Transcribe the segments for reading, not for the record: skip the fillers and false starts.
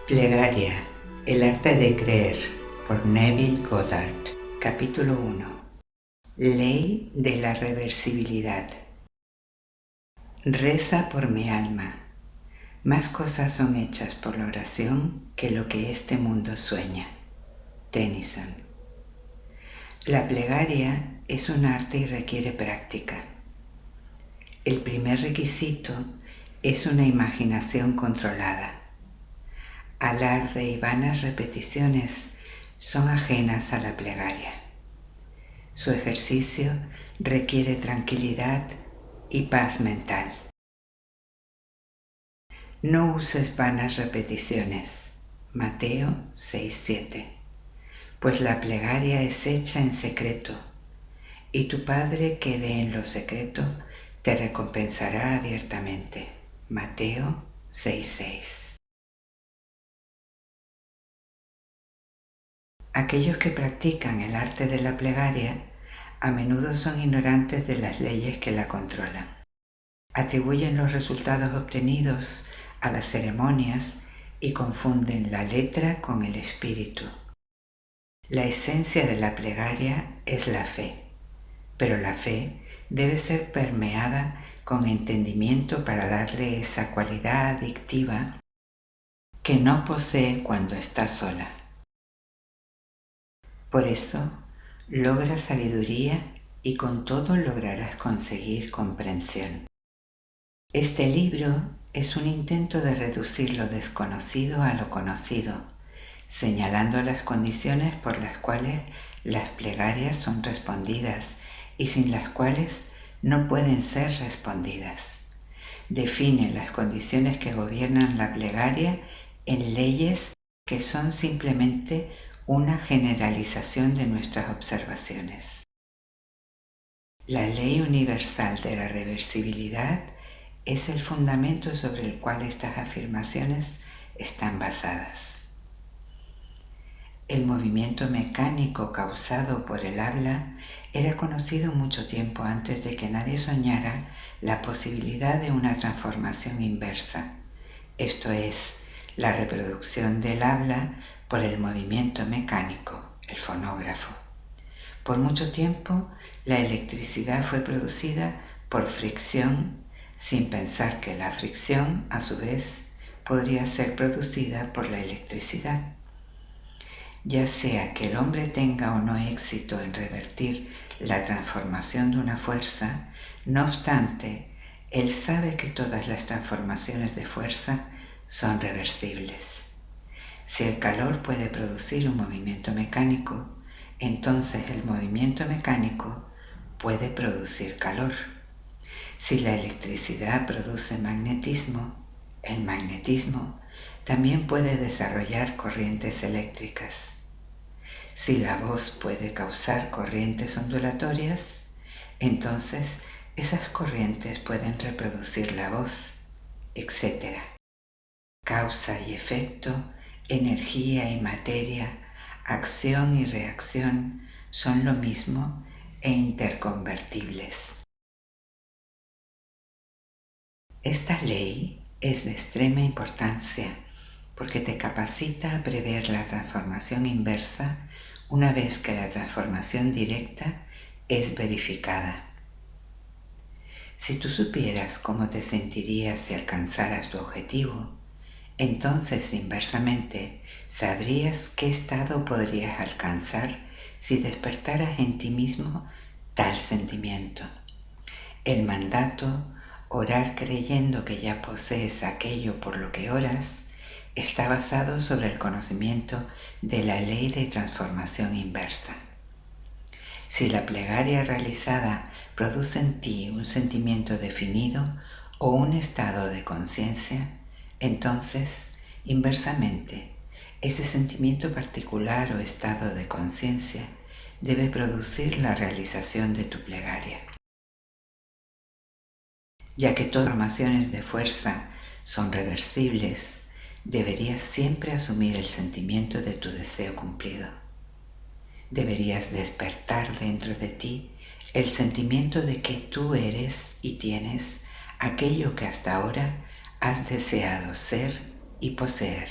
Plegaria, el arte de creer, por Neville Goddard. Capítulo 1. Ley de la reversibilidad. Reza por mi alma. Más cosas son hechas por la oración que lo que este mundo sueña. Tennyson. La plegaria es un arte y requiere práctica. El primer requisito es una imaginación controlada. Alarde y vanas repeticiones son ajenas a la plegaria. Su ejercicio requiere tranquilidad y paz mental. No uses vanas repeticiones. Mateo 6:7. Pues la plegaria es hecha en secreto, y tu Padre que ve en lo secreto te recompensará abiertamente. Mateo 6:6. Aquellos que practican el arte de la plegaria a menudo son ignorantes de las leyes que la controlan. Atribuyen los resultados obtenidos a las ceremonias y confunden la letra con el espíritu. La esencia de la plegaria es la fe, pero la fe debe ser permeada con entendimiento para darle esa cualidad adictiva que no posee cuando está sola. Por eso, logra sabiduría y con todo lograrás conseguir comprensión. Este libro es un intento de reducir lo desconocido a lo conocido, señalando las condiciones por las cuales las plegarias son respondidas y sin las cuales no pueden ser respondidas. Define las condiciones que gobiernan la plegaria en leyes que son simplemente una generalización de nuestras observaciones. La ley universal de la reversibilidad es el fundamento sobre el cual estas afirmaciones están basadas. El movimiento mecánico causado por el habla era conocido mucho tiempo antes de que nadie soñara la posibilidad de una transformación inversa, esto es, la reproducción del habla por el movimiento mecánico, el fonógrafo. Por mucho tiempo, la electricidad fue producida por fricción, sin pensar que la fricción, a su vez, podría ser producida por la electricidad. Ya sea que el hombre tenga o no éxito en revertir la transformación de una fuerza, no obstante, él sabe que todas las transformaciones de fuerza son reversibles. Si el calor puede producir un movimiento mecánico, entonces el movimiento mecánico puede producir calor. Si la electricidad produce magnetismo, el magnetismo también puede desarrollar corrientes eléctricas. Si la voz puede causar corrientes ondulatorias, entonces esas corrientes pueden reproducir la voz, etc. Causa y efecto, energía y materia, acción y reacción son lo mismo e interconvertibles. Esta ley es de extrema importancia porque te capacita a prever la transformación inversa una vez que la transformación directa es verificada. Si tú supieras cómo te sentirías si alcanzaras tu objetivo, entonces inversamente sabrías qué estado podrías alcanzar si despertaras en ti mismo tal sentimiento. El mandato, orar creyendo que ya posees aquello por lo que oras, está basado sobre el conocimiento de la ley de transformación inversa. Si la plegaria realizada produce en ti un sentimiento definido o un estado de conciencia, entonces, inversamente, ese sentimiento particular o estado de conciencia debe producir la realización de tu plegaria. Ya que todas las formaciones de fuerza son reversibles, deberías siempre asumir el sentimiento de tu deseo cumplido. Deberías despertar dentro de ti el sentimiento de que tú eres y tienes aquello que hasta ahora has deseado ser y poseer.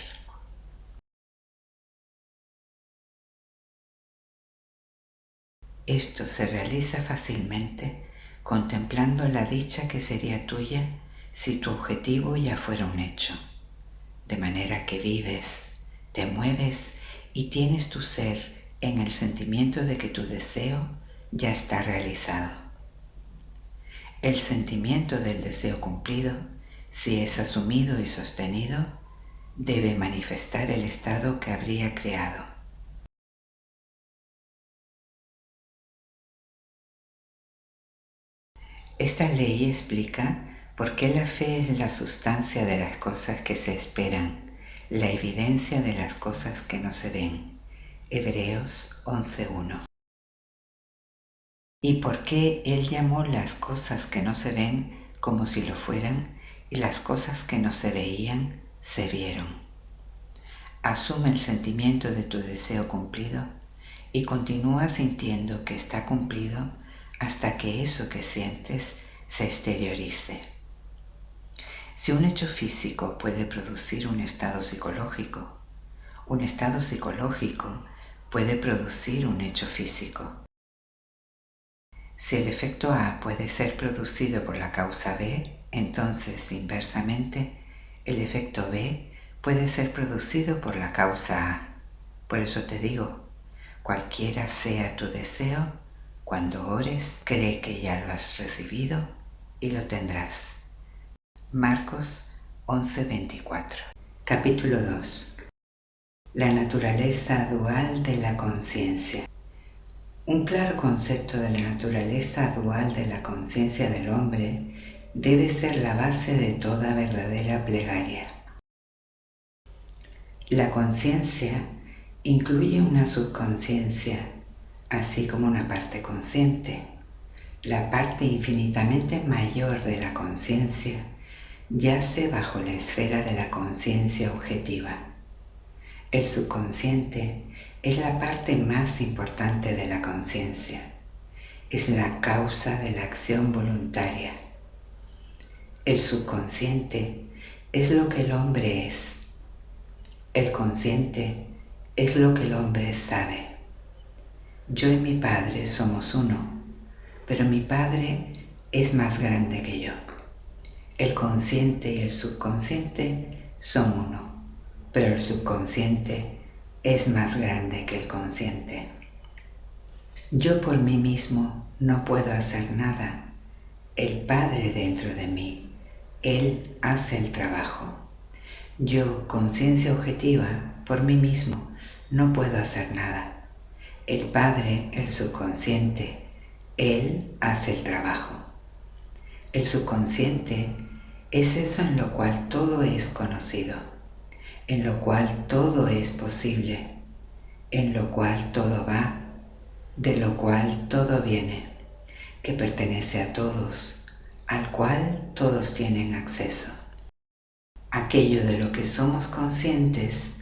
Esto se realiza fácilmente contemplando la dicha que sería tuya si tu objetivo ya fuera un hecho, de manera que vives, te mueves y tienes tu ser en el sentimiento de que tu deseo ya está realizado. El sentimiento del deseo cumplido, si es asumido y sostenido, debe manifestar el estado que habría creado. Esta ley explica por qué la fe es la sustancia de las cosas que se esperan, la evidencia de las cosas que no se ven. Hebreos 11:1. Y por qué Él llamó las cosas que no se ven como si lo fueran y las cosas que no se veían se vieron. Asume el sentimiento de tu deseo cumplido y continúa sintiendo que está cumplido hasta que eso que sientes se exteriorice. Si un hecho físico puede producir un estado psicológico puede producir un hecho físico. Si el efecto A puede ser producido por la causa B, entonces, inversamente, el efecto B puede ser producido por la causa A. Por eso te digo, cualquiera sea tu deseo, cuando ores, cree que ya lo has recibido y lo tendrás. Marcos 11:24. Capítulo 2. La naturaleza dual de la conciencia. Un claro concepto de la naturaleza dual de la conciencia del hombre debe ser la base de toda verdadera plegaria. La conciencia incluye una subconsciencia, así como una parte consciente. La parte infinitamente mayor de la conciencia yace bajo la esfera de la conciencia objetiva. El subconsciente es la parte más importante de la conciencia. Es la causa de la acción voluntaria. El subconsciente es lo que el hombre es. El consciente es lo que el hombre sabe. Yo y mi Padre somos uno, pero mi Padre es más grande que yo. El consciente y el subconsciente son uno, pero el subconsciente es más grande que el consciente. Yo por mí mismo no puedo hacer nada. El Padre dentro de mí, Él hace el trabajo. Yo, conciencia objetiva, por mí mismo, no puedo hacer nada. El Padre, el subconsciente, Él hace el trabajo. El subconsciente es eso en lo cual todo es conocido, en lo cual todo es posible, en lo cual todo va, de lo cual todo viene, que pertenece a todos, al cual todos tienen acceso. Aquello de lo que somos conscientes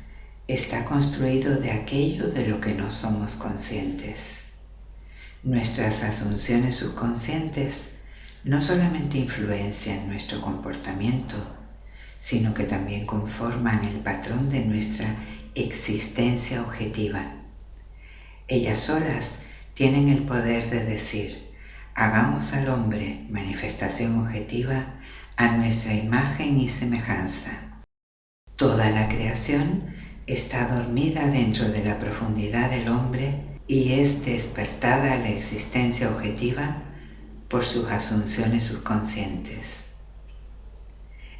está construido de aquello de lo que no somos conscientes. Nuestras asunciones subconscientes no solamente influencian nuestro comportamiento, sino que también conforman el patrón de nuestra existencia objetiva. Ellas solas tienen el poder de decir: hagamos al hombre, manifestación objetiva, a nuestra imagen y semejanza. Toda la creación está dormida dentro de la profundidad del hombre y es despertada a la existencia objetiva por sus asunciones subconscientes.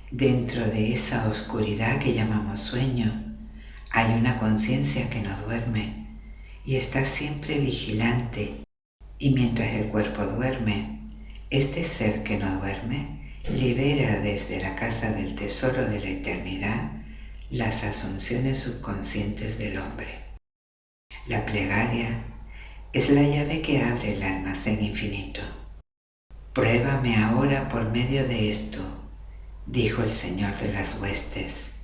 Dentro de esa oscuridad que llamamos sueño, hay una conciencia que no duerme y está siempre vigilante, y mientras el cuerpo duerme, este ser que no duerme libera desde la casa del tesoro de la eternidad las asunciones subconscientes del hombre. La plegaria es la llave que abre el almacén infinito. Pruébame ahora por medio de esto, dijo el Señor de las huestes.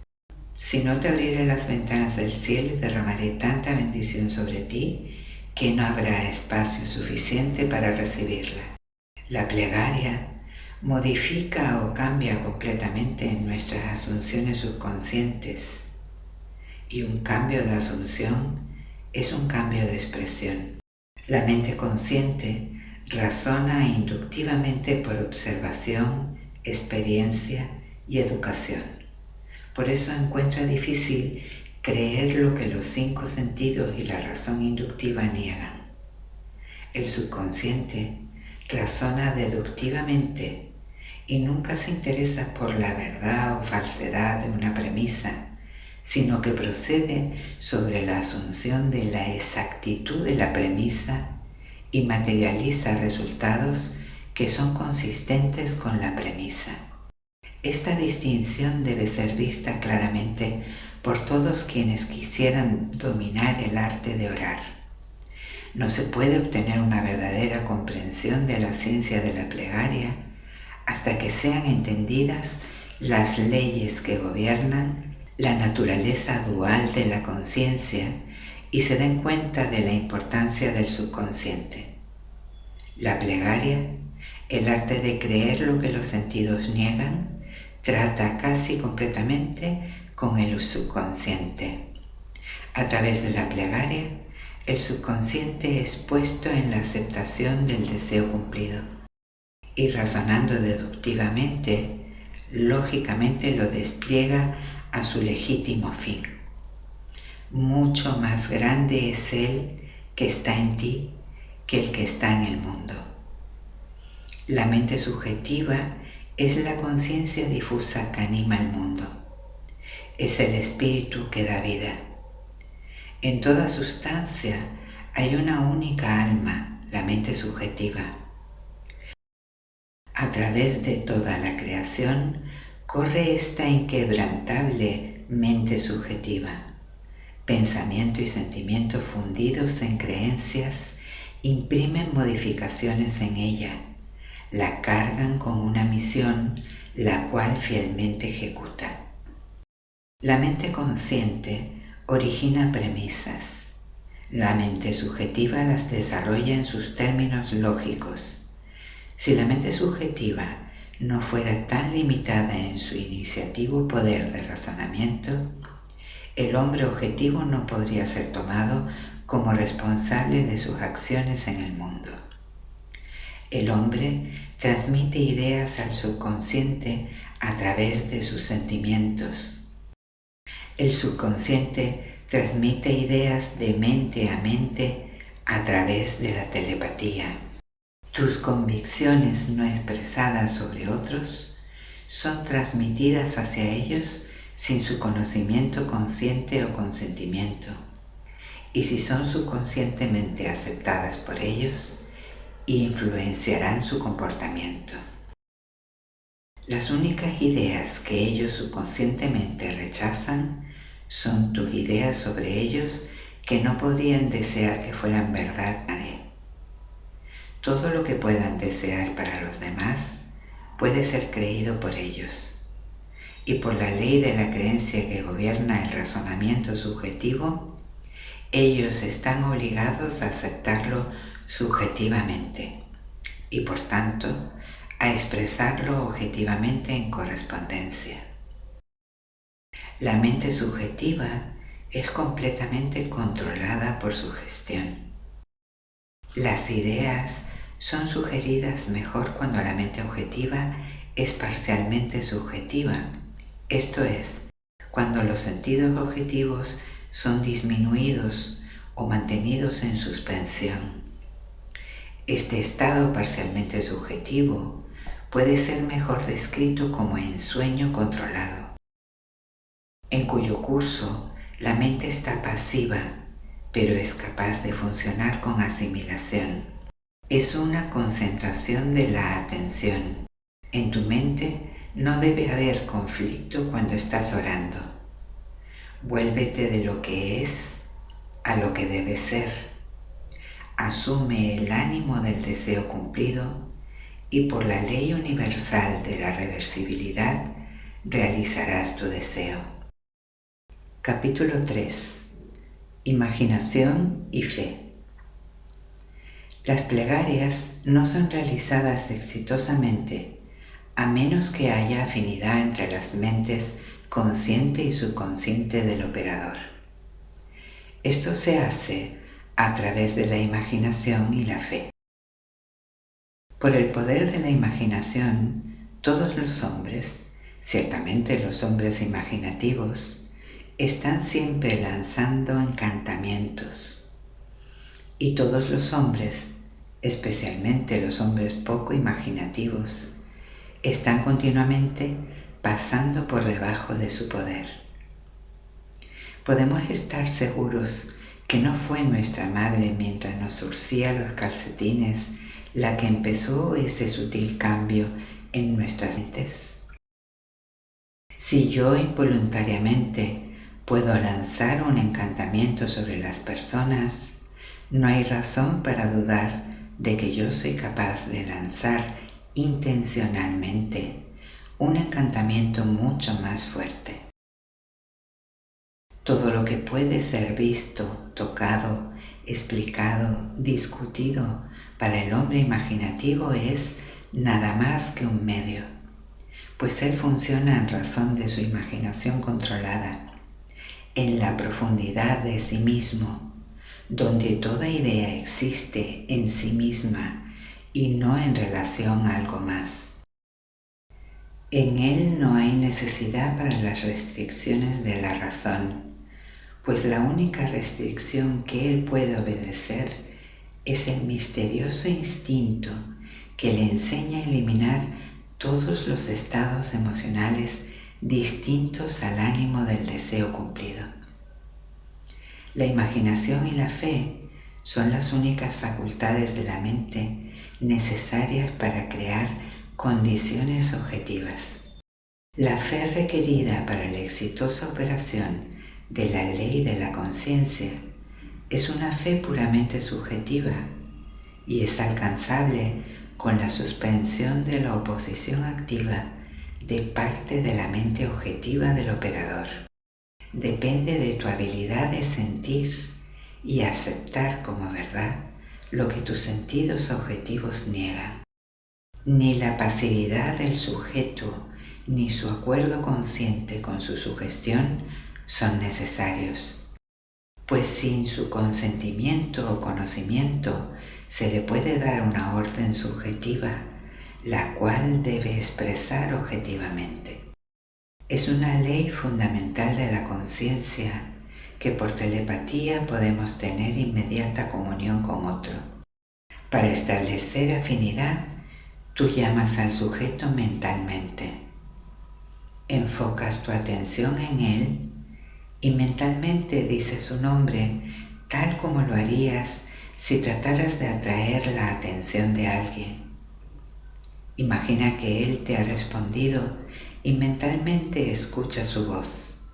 Si no, te abriré las ventanas del cielo y derramaré tanta bendición sobre ti que no habrá espacio suficiente para recibirla. La plegaria modifica o cambia completamente nuestras asunciones subconscientes, y un cambio de asunción es un cambio de expresión. La mente consciente razona inductivamente por observación, experiencia y educación. Por eso encuentra difícil creer lo que los 5 sentidos y la razón inductiva niegan. El subconsciente razona deductivamente y nunca se interesa por la verdad o falsedad de una premisa, sino que procede sobre la asunción de la exactitud de la premisa y materializa resultados que son consistentes con la premisa. Esta distinción debe ser vista claramente por todos quienes quisieran dominar el arte de orar. No se puede obtener una verdadera comprensión de la ciencia de la plegaria hasta que sean entendidas las leyes que gobiernan la naturaleza dual de la conciencia y se den cuenta de la importancia del subconsciente. La plegaria, el arte de creer lo que los sentidos niegan, trata casi completamente con el subconsciente. A través de la plegaria, el subconsciente es puesto en la aceptación del deseo cumplido y razonando deductivamente, lógicamente lo despliega a su legítimo fin. Mucho más grande es Él que está en ti que el que está en el mundo. La mente subjetiva es la conciencia difusa que anima el mundo. Es el espíritu que da vida. En toda sustancia hay una única alma, la mente subjetiva. A través de toda la creación corre esta inquebrantable mente subjetiva. Pensamiento y sentimiento fundidos en creencias imprimen modificaciones en ella, la cargan con una misión, la cual fielmente ejecuta. La mente consciente origina premisas. La mente subjetiva las desarrolla en sus términos lógicos. Si la mente subjetiva no fuera tan limitada en su iniciativo poder de razonamiento, el hombre objetivo no podría ser tomado como responsable de sus acciones en el mundo. El hombre transmite ideas al subconsciente a través de sus sentimientos. El subconsciente transmite ideas de mente a mente a través de la telepatía. Tus convicciones no expresadas sobre otros son transmitidas hacia ellos sin su conocimiento consciente o consentimiento, y si son subconscientemente aceptadas por ellos, influenciarán su comportamiento. Las únicas ideas que ellos subconscientemente rechazan son tus ideas sobre ellos que no podrían desear que fueran verdad a nadie. Todo lo que puedan desear para los demás puede ser creído por ellos, y por la ley de la creencia que gobierna el razonamiento subjetivo, ellos están obligados a aceptarlo subjetivamente y por tanto a expresarlo objetivamente en correspondencia. La mente subjetiva es completamente controlada por su gestión. Las ideas son sugeridas mejor cuando la mente objetiva es parcialmente subjetiva, esto es, cuando los sentidos objetivos son disminuidos o mantenidos en suspensión. Este estado parcialmente subjetivo puede ser mejor descrito como ensueño controlado, en cuyo curso la mente está pasiva, pero es capaz de funcionar con asimilación. Es una concentración de la atención. En tu mente no debe haber conflicto cuando estás orando. Vuélvete de lo que es a lo que debe ser. Asume el ánimo del deseo cumplido y por la ley universal de la reversibilidad realizarás tu deseo. Capítulo 3. Imaginación y fe. Las plegarias no son realizadas exitosamente a menos que haya afinidad entre las mentes consciente y subconsciente del operador. Esto se hace a través de la imaginación y la fe. Por el poder de la imaginación, todos los hombres, ciertamente los hombres imaginativos, están siempre lanzando encantamientos. Y todos los hombres, especialmente los hombres poco imaginativos, están continuamente pasando por debajo de su poder. Podemos estar seguros que no fue nuestra madre mientras nos surcía los calcetines la que empezó ese sutil cambio en nuestras mentes. Si yo involuntariamente puedo lanzar un encantamiento sobre las personas, no hay razón para dudar de que yo soy capaz de lanzar intencionalmente un encantamiento mucho más fuerte. Todo lo que puede ser visto, tocado, explicado, discutido para el hombre imaginativo es nada más que un medio, pues él funciona en razón de su imaginación controlada, en la profundidad de sí mismo, donde toda idea existe en sí misma y no en relación a algo más. En él no hay necesidad para las restricciones de la razón, pues la única restricción que él puede obedecer es el misterioso instinto que le enseña a eliminar todos los estados emocionales distintos al ánimo del deseo cumplido. La imaginación y la fe son las únicas facultades de la mente necesarias para crear condiciones objetivas. La fe requerida para la exitosa operación de la ley de la conciencia es una fe puramente subjetiva y es alcanzable con la suspensión de la oposición activa de parte de la mente objetiva del operador. Depende de tu habilidad de sentir y aceptar como verdad lo que tus sentidos objetivos niegan. Ni la pasividad del sujeto ni su acuerdo consciente con su sugestión son necesarios, pues sin su consentimiento o conocimiento se le puede dar una orden subjetiva, la cual debe expresar objetivamente. Es una ley fundamental de la conciencia que por telepatía podemos tener inmediata comunión con otro. Para establecer afinidad, tú llamas al sujeto mentalmente. Enfocas tu atención en él y mentalmente dices su nombre tal como lo harías si trataras de atraer la atención de alguien. Imagina que él te ha respondido y mentalmente escucha su voz.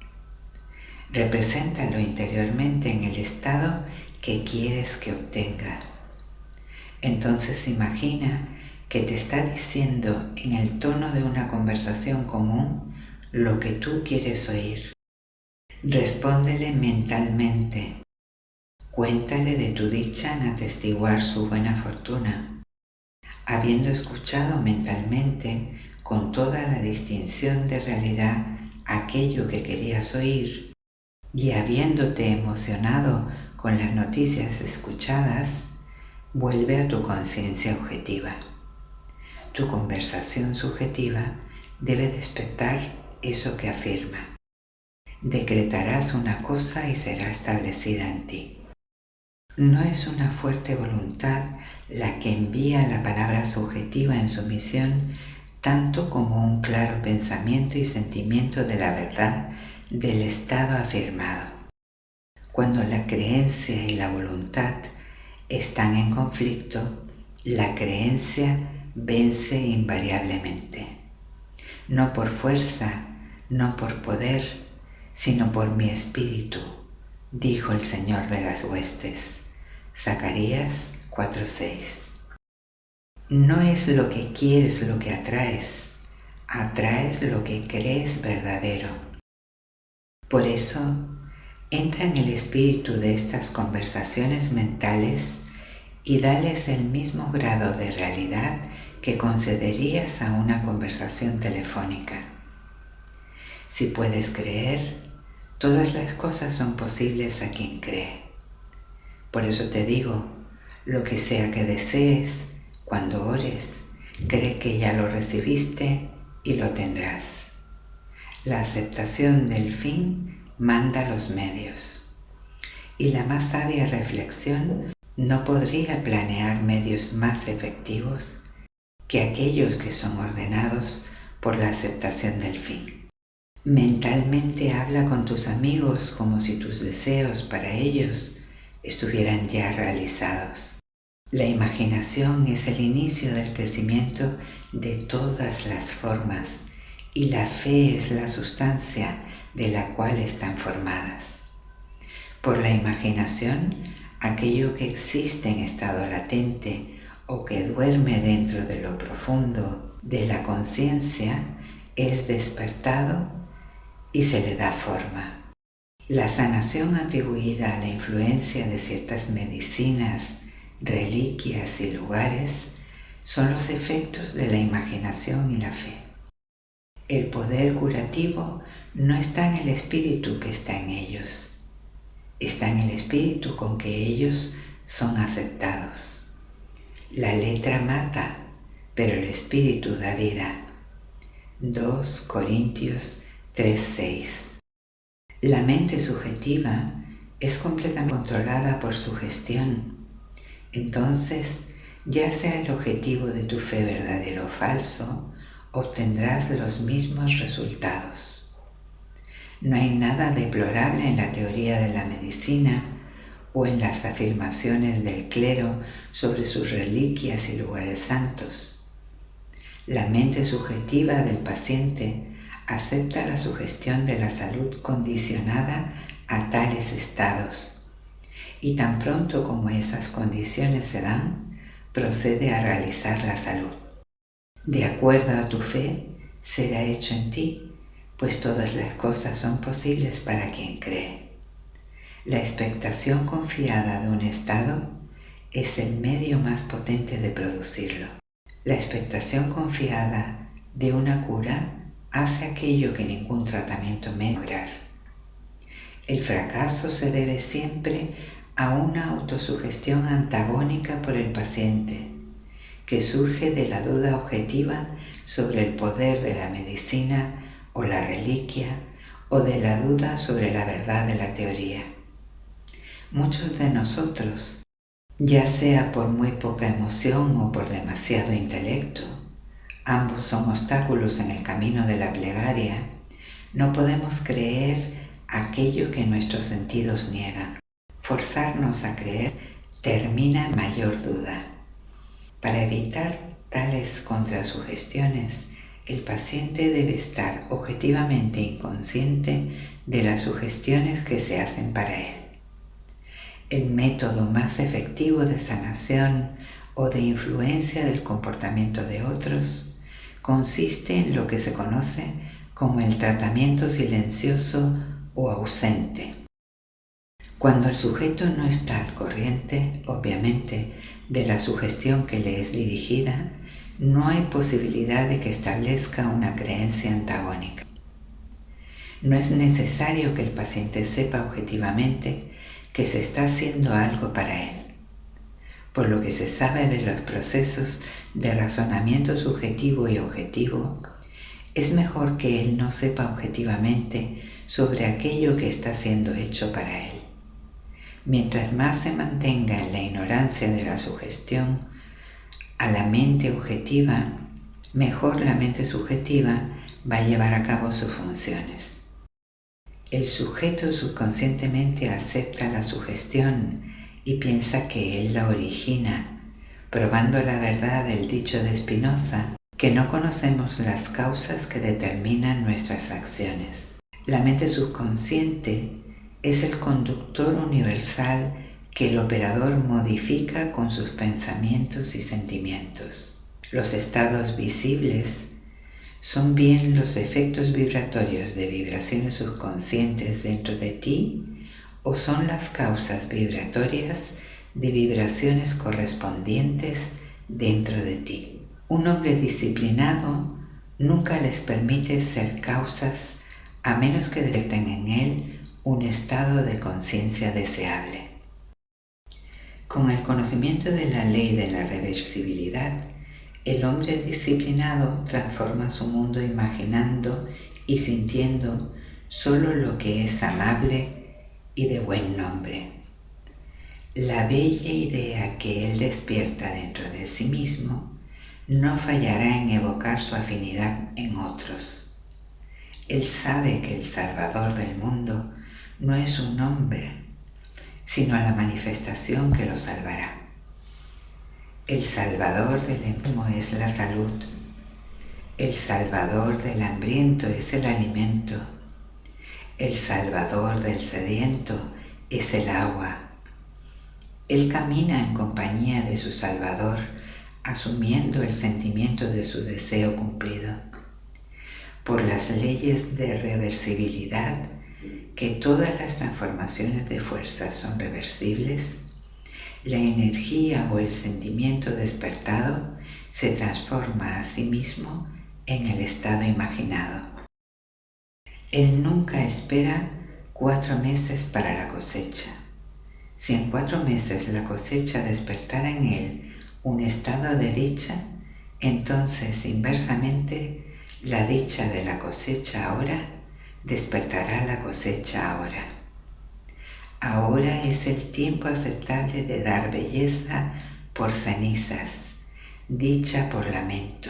Represéntalo interiormente en el estado que quieres que obtenga. Entonces imagina que te está diciendo en el tono de una conversación común lo que tú quieres oír. Respóndele mentalmente. Cuéntale de tu dicha en atestiguar su buena fortuna. Habiendo escuchado mentalmente con toda la distinción de realidad aquello que querías oír y habiéndote emocionado con las noticias escuchadas, vuelve a tu conciencia objetiva. Tu conversación subjetiva debe despertar eso que afirma. Decretarás una cosa y será establecida en ti. No es una fuerte voluntad la que envía la palabra subjetiva en su misión, tanto como un claro pensamiento y sentimiento de la verdad del estado afirmado. Cuando la creencia y la voluntad están en conflicto, la creencia vence invariablemente. No por fuerza, no por poder, sino por mi espíritu, dijo el Señor de las huestes. Zacarías 4:6. No es lo que quieres lo que atraes, atraes lo que crees verdadero. Por eso, entra en el espíritu de estas conversaciones mentales y dales el mismo grado de realidad que concederías a una conversación telefónica. Si puedes creer, todas las cosas son posibles a quien cree. Por eso te digo, lo que sea que desees, cuando ores, cree que ya lo recibiste y lo tendrás. La aceptación del fin manda los medios. Y la más sabia reflexión no podría planear medios más efectivos que aquellos que son ordenados por la aceptación del fin. Mentalmente habla con tus amigos como si tus deseos para ellos estuvieran ya realizados. La imaginación es el inicio del crecimiento de todas las formas y la fe es la sustancia de la cual están formadas. Por la imaginación, aquello que existe en estado latente o que duerme dentro de lo profundo de la conciencia es despertado y se le da forma. La sanación atribuida a la influencia de ciertas medicinas, reliquias y lugares son los efectos de la imaginación y la fe. El poder curativo no está en el espíritu que está en ellos, está en el espíritu con que ellos son aceptados. La letra mata, pero el espíritu da vida. 2 Corintios 3:6. La mente subjetiva es completamente controlada por su gestión. Entonces, ya sea el objetivo de tu fe verdadero o falso, obtendrás los mismos resultados. No hay nada deplorable en la teoría de la medicina o en las afirmaciones del clero sobre sus reliquias y lugares santos. La mente subjetiva del paciente acepta la sugestión de la salud condicionada a tales estados y tan pronto como esas condiciones se dan, procede a realizar la salud. De acuerdo a tu fe, será hecho en ti, pues todas las cosas son posibles para quien cree. La expectación confiada de un estado es el medio más potente de producirlo. La expectación confiada de una cura hace aquello que ningún tratamiento puede lograr. El fracaso se debe siempre a una autosugestión antagónica por el paciente, que surge de la duda objetiva sobre el poder de la medicina o la reliquia, o de la duda sobre la verdad de la teoría. Muchos de nosotros, ya sea por muy poca emoción o por demasiado intelecto, ambos son obstáculos en el camino de la plegaria, no podemos creer aquello que nuestros sentidos niegan. Forzarnos a creer termina en mayor duda. Para evitar tales contrasugestiones, el paciente debe estar objetivamente inconsciente de las sugestiones que se hacen para él. El método más efectivo de sanación o de influencia del comportamiento de otros consiste en lo que se conoce como el tratamiento silencioso o ausente. Cuando el sujeto no está al corriente, obviamente, de la sugestión que le es dirigida, no hay posibilidad de que establezca una creencia antagónica. No es necesario que el paciente sepa objetivamente que se está haciendo algo para él. Por lo que se sabe de los procesos de razonamiento subjetivo y objetivo, es mejor que él no sepa objetivamente sobre aquello que está siendo hecho para él. Mientras más se mantenga en la ignorancia de la sugestión a la mente objetiva, mejor la mente subjetiva va a llevar a cabo sus funciones. El sujeto subconscientemente acepta la sugestión y piensa que él la origina, probando la verdad del dicho de Spinoza, que no conocemos las causas que determinan nuestras acciones. La mente subconsciente es el conductor universal que el operador modifica con sus pensamientos y sentimientos. Los estados visibles son bien los efectos vibratorios de vibraciones subconscientes dentro de ti o son las causas vibratorias de vibraciones correspondientes dentro de ti. Un hombre disciplinado nunca les permite ser causas a menos que detecten en él un estado de conciencia deseable. Con el conocimiento de la ley de la reversibilidad, el hombre disciplinado transforma su mundo imaginando y sintiendo solo lo que es amable y de buen nombre. La bella idea que él despierta dentro de sí mismo no fallará en evocar su afinidad en otros. Él sabe que el Salvador del mundo no es un hombre, sino la manifestación que lo salvará. El Salvador del enfermo es la salud. El Salvador del hambriento es el alimento. El Salvador del sediento es el agua. Él camina en compañía de su Salvador, asumiendo el sentimiento de su deseo cumplido. Por las leyes de reversibilidad, que todas las transformaciones de fuerza son reversibles, la energía o el sentimiento despertado se transforma a sí mismo en el estado imaginado. Él nunca espera 4 meses para la cosecha. Si en 4 meses la cosecha despertara en él un estado de dicha, entonces inversamente la dicha de la cosecha ahora despertará la cosecha ahora. Ahora es el tiempo aceptable de dar belleza por cenizas, dicha por lamento,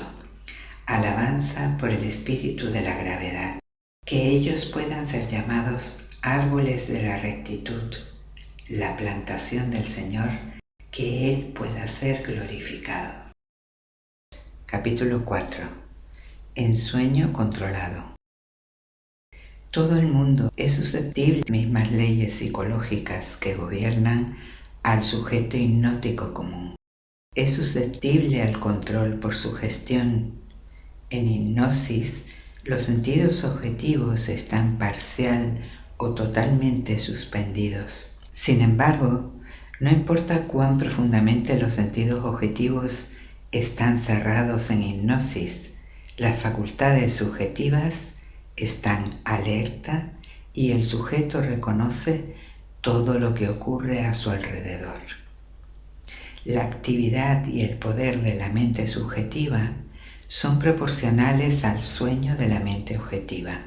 alabanza por el espíritu de la gravedad, que ellos puedan ser llamados árboles de la rectitud, la plantación del Señor, que Él pueda ser glorificado. Capítulo 4. Ensueño controlado. Todo el mundo es susceptible de las mismas leyes psicológicas que gobiernan al sujeto hipnótico común. Es susceptible al control por sugestión. En hipnosis, los sentidos objetivos están parcial o totalmente suspendidos. Sin embargo, no importa cuán profundamente los sentidos objetivos están cerrados en hipnosis, las facultades subjetivas están alerta y el sujeto reconoce todo lo que ocurre a su alrededor. La actividad y el poder de la mente subjetiva son proporcionales al sueño de la mente objetiva.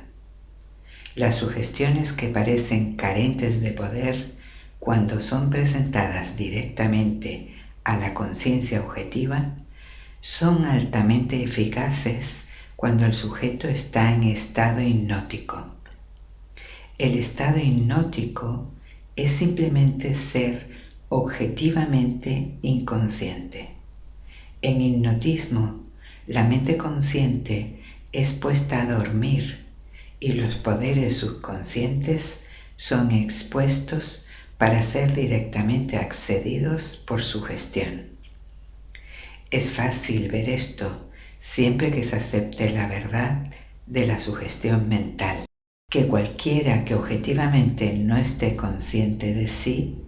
Las sugestiones que parecen carentes de poder cuando son presentadas directamente a la conciencia objetiva son altamente eficaces cuando el sujeto está en estado hipnótico. El estado hipnótico es simplemente ser objetivamente inconsciente. En hipnotismo, la mente consciente es puesta a dormir y los poderes subconscientes son expuestos para ser directamente accedidos por sugestión. Es fácil ver esto siempre que se acepte la verdad de la sugestión mental, que cualquiera que objetivamente no esté consciente de sí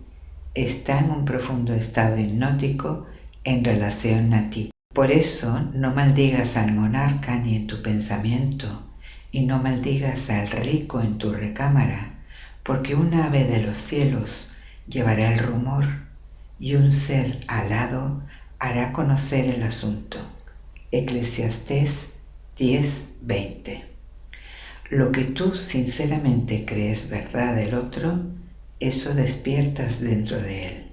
está en un profundo estado hipnótico en relación a ti. Por eso no maldigas al monarca ni en tu pensamiento, y no maldigas al rico en tu recámara, porque un ave de los cielos llevará el rumor, y un ser alado hará conocer el asunto. Eclesiastés 10:20. Lo que tú sinceramente crees verdad del otro, eso despiertas dentro de él.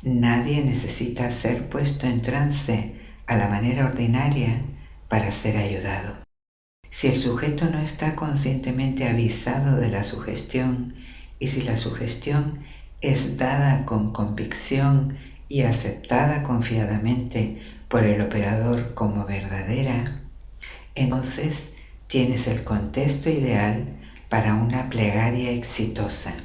Nadie necesita ser puesto en trance a la manera ordinaria para ser ayudado. Si el sujeto no está conscientemente avisado de la sugestión y si la sugestión es dada con convicción y aceptada confiadamente por el operador como verdadera, entonces tienes el contexto ideal para una plegaria exitosa.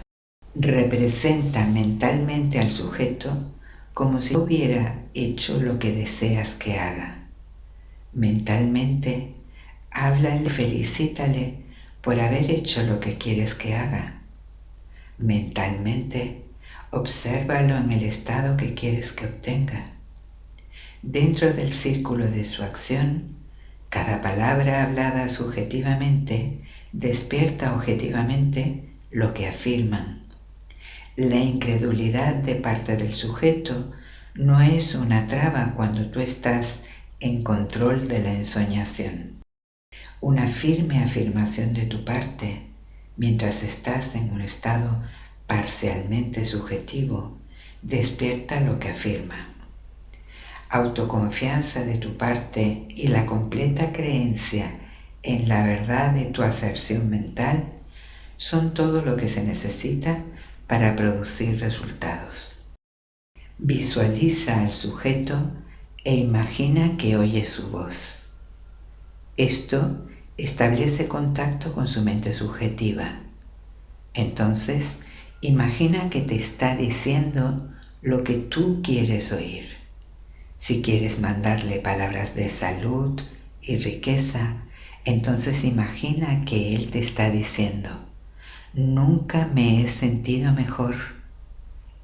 Representa mentalmente al sujeto como si hubiera hecho lo que deseas que haga. Mentalmente, háblale, felicítale por haber hecho lo que quieres que haga. Mentalmente, obsérvalo en el estado que quieres que obtenga. Dentro del círculo de su acción, cada palabra hablada subjetivamente despierta objetivamente lo que afirman. La incredulidad de parte del sujeto no es una traba cuando tú estás en control de la ensoñación. Una firme afirmación de tu parte, mientras estás en un estado parcialmente subjetivo, despierta lo que afirma. Autoconfianza de tu parte y la completa creencia en la verdad de tu aserción mental son todo lo que se necesita para producir resultados. Visualiza al sujeto e imagina que oye su voz. Esto establece contacto con su mente subjetiva. Entonces, imagina que te está diciendo lo que tú quieres oír. Si quieres mandarle palabras de salud y riqueza, entonces imagina que él te está diciendo: nunca me he sentido mejor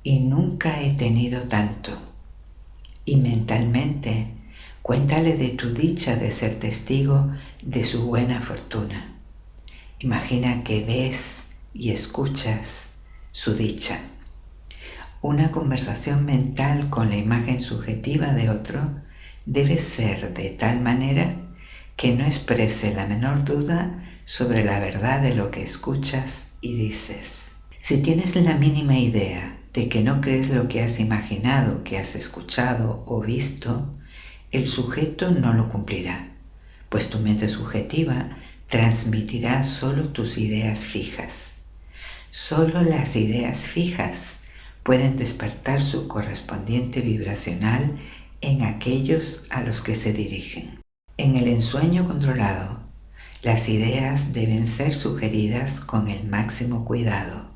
y nunca he tenido tanto. Y mentalmente, cuéntale de tu dicha de ser testigo de su buena fortuna. Imagina que ves y escuchas su dicha. Una conversación mental con la imagen subjetiva de otro debe ser de tal manera que no exprese la menor duda sobre la verdad de lo que escuchas y dices. Si tienes la mínima idea de que no crees lo que has imaginado, que has escuchado o visto, el sujeto no lo cumplirá, pues tu mente subjetiva transmitirá solo tus ideas fijas. Solo las ideas fijas pueden despertar su correspondiente vibracional en aquellos a los que se dirigen. En el ensueño controlado, las ideas deben ser sugeridas con el máximo cuidado.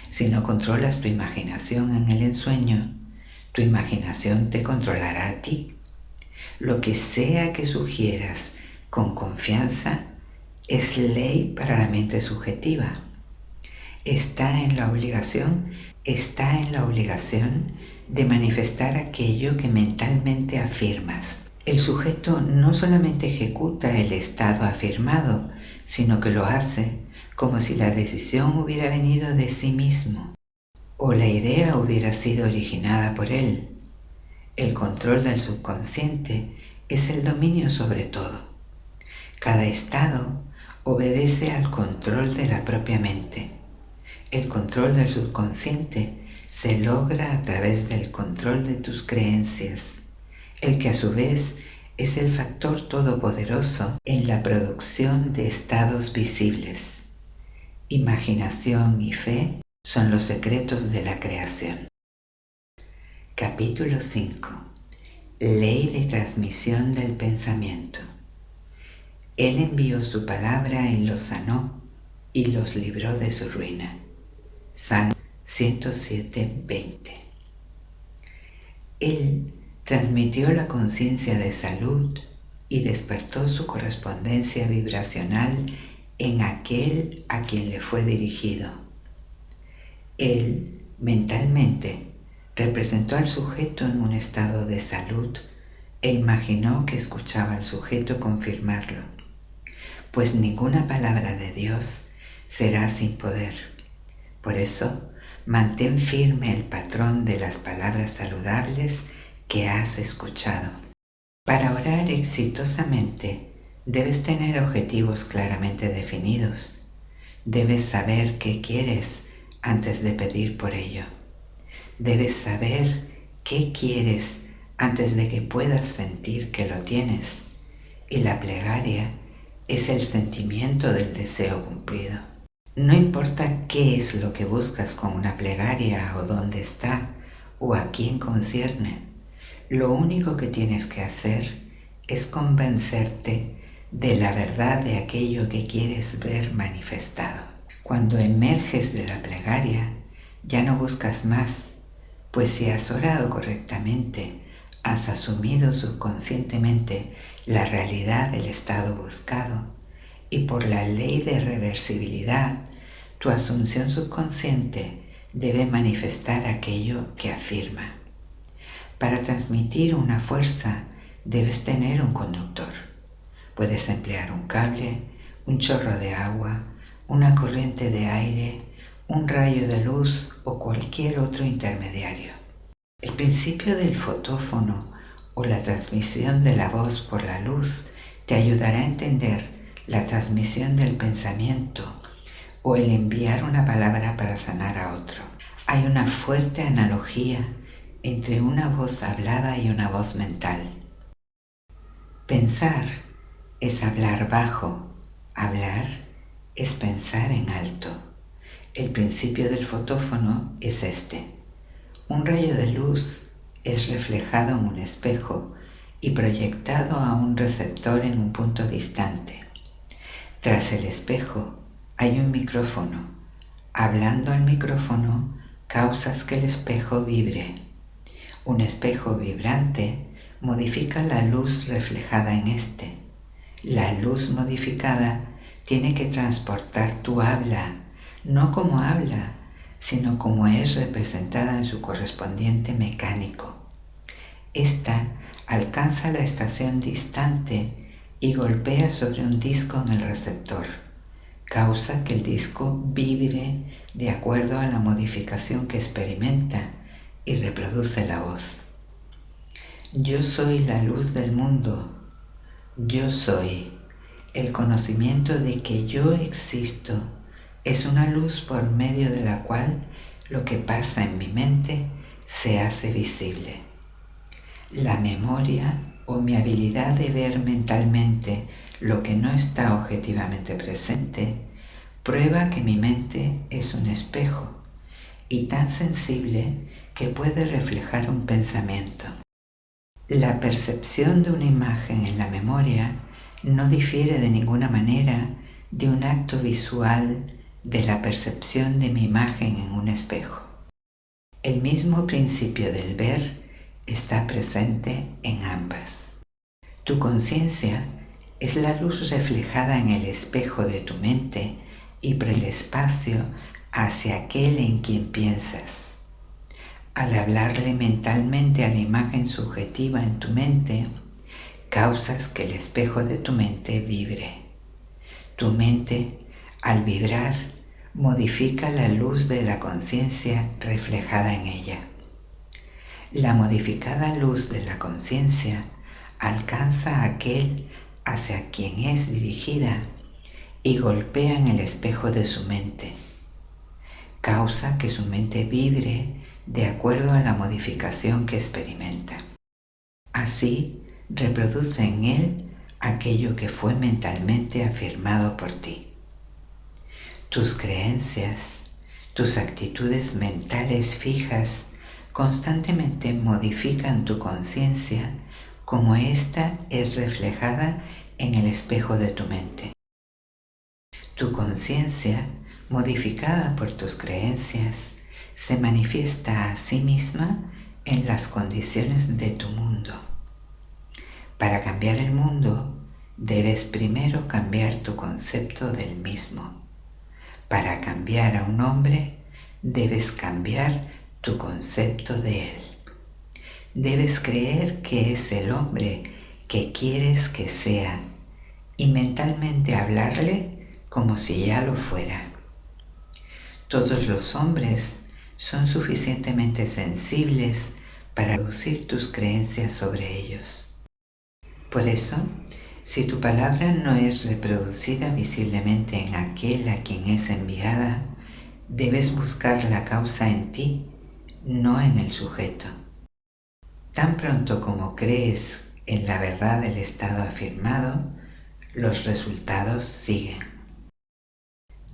Si no controlas tu imaginación en el ensueño, tu imaginación te controlará a ti. Lo que sea que sugieras con confianza es ley para la mente subjetiva. Está en la obligación de manifestar aquello que mentalmente afirmas. El sujeto no solamente ejecuta el estado afirmado, sino que lo hace como si la decisión hubiera venido de sí mismo o la idea hubiera sido originada por él. El control del subconsciente es el dominio sobre todo. Cada estado obedece al control de la propia mente. El control del subconsciente se logra a través del control de tus creencias, el que a su vez es el factor todopoderoso en la producción de estados visibles. Imaginación y fe son los secretos de la creación. Capítulo 5. Ley de transmisión del pensamiento. Él envió su palabra y los sanó y los libró de su ruina. Salmo 107:20. Él transmitió la conciencia de salud y despertó su correspondencia vibracional en aquel a quien le fue dirigido. Él, mentalmente, representó al sujeto en un estado de salud e imaginó que escuchaba al sujeto confirmarlo, pues ninguna palabra de Dios será sin poder. Por eso, mantén firme el patrón de las palabras saludables que has escuchado. Para orar exitosamente, debes tener objetivos claramente definidos. Debes saber qué quieres antes de pedir por ello. Debes saber qué quieres antes de que puedas sentir que lo tienes. Y la plegaria es el sentimiento del deseo cumplido. No importa qué es lo que buscas con una plegaria o dónde está o a quién concierne. Lo único que tienes que hacer es convencerte de la verdad de aquello que quieres ver manifestado. Cuando emerges de la plegaria, ya no buscas más, pues si has orado correctamente, has asumido subconscientemente la realidad del estado buscado y por la ley de reversibilidad, tu asunción subconsciente debe manifestar aquello que afirma. Para transmitir una fuerza, debes tener un conductor. Puedes emplear un cable, un chorro de agua, una corriente de aire, un rayo de luz o cualquier otro intermediario. El principio del fotófono o la transmisión de la voz por la luz te ayudará a entender la transmisión del pensamiento o el enviar una palabra para sanar a otro. Hay una fuerte analogía entre una voz hablada y una voz mental. Pensar es hablar bajo, hablar es pensar en alto. El principio del fotófono es este. Un rayo de luz es reflejado en un espejo y proyectado a un receptor en un punto distante. Tras el espejo hay un micrófono. Hablando al micrófono, causas que el espejo vibre. Un espejo vibrante modifica la luz reflejada en este. La luz modificada tiene que transportar tu habla, no como habla, sino como es representada en su correspondiente mecánico. Esta alcanza la estación distante y golpea sobre un disco en el receptor. Causa que el disco vibre de acuerdo a la modificación que experimenta y reproduce la voz. Yo soy la luz del mundo. Yo soy. El conocimiento de que yo existo es una luz por medio de la cual lo que pasa en mi mente se hace visible. La memoria o mi habilidad de ver mentalmente lo que no está objetivamente presente prueba que mi mente es un espejo y tan sensible que puede reflejar un pensamiento. La percepción de una imagen en la memoria no difiere de ninguna manera de un acto visual de la percepción de mi imagen en un espejo. El mismo principio del ver está presente en ambas. Tu conciencia es la luz reflejada en el espejo de tu mente y por el espacio hacia aquel en quien piensas. Al hablarle mentalmente a la imagen subjetiva en tu mente, causas que el espejo de tu mente vibre. Tu mente, al vibrar, modifica la luz de la conciencia reflejada en ella. La modificada luz de la conciencia alcanza a aquel hacia quien es dirigida y golpea en el espejo de su mente. Causa que su mente vibre de acuerdo a la modificación que experimenta. Así, reproduce en él aquello que fue mentalmente afirmado por ti. Tus creencias, tus actitudes mentales fijas constantemente modifican tu conciencia como ésta es reflejada en el espejo de tu mente. Tu conciencia, modificada por tus creencias, se manifiesta a sí misma en las condiciones de tu mundo. Para cambiar el mundo, debes primero cambiar tu concepto del mismo. Para cambiar a un hombre, debes cambiar tu concepto de él. Debes creer que es el hombre que quieres que sea y mentalmente hablarle como si ya lo fuera. Todos los hombres son suficientemente sensibles para reducir tus creencias sobre ellos. Por eso, si tu palabra no es reproducida visiblemente en aquel a quien es enviada, debes buscar la causa en ti, no en el sujeto. Tan pronto como crees en la verdad del estado afirmado, los resultados siguen.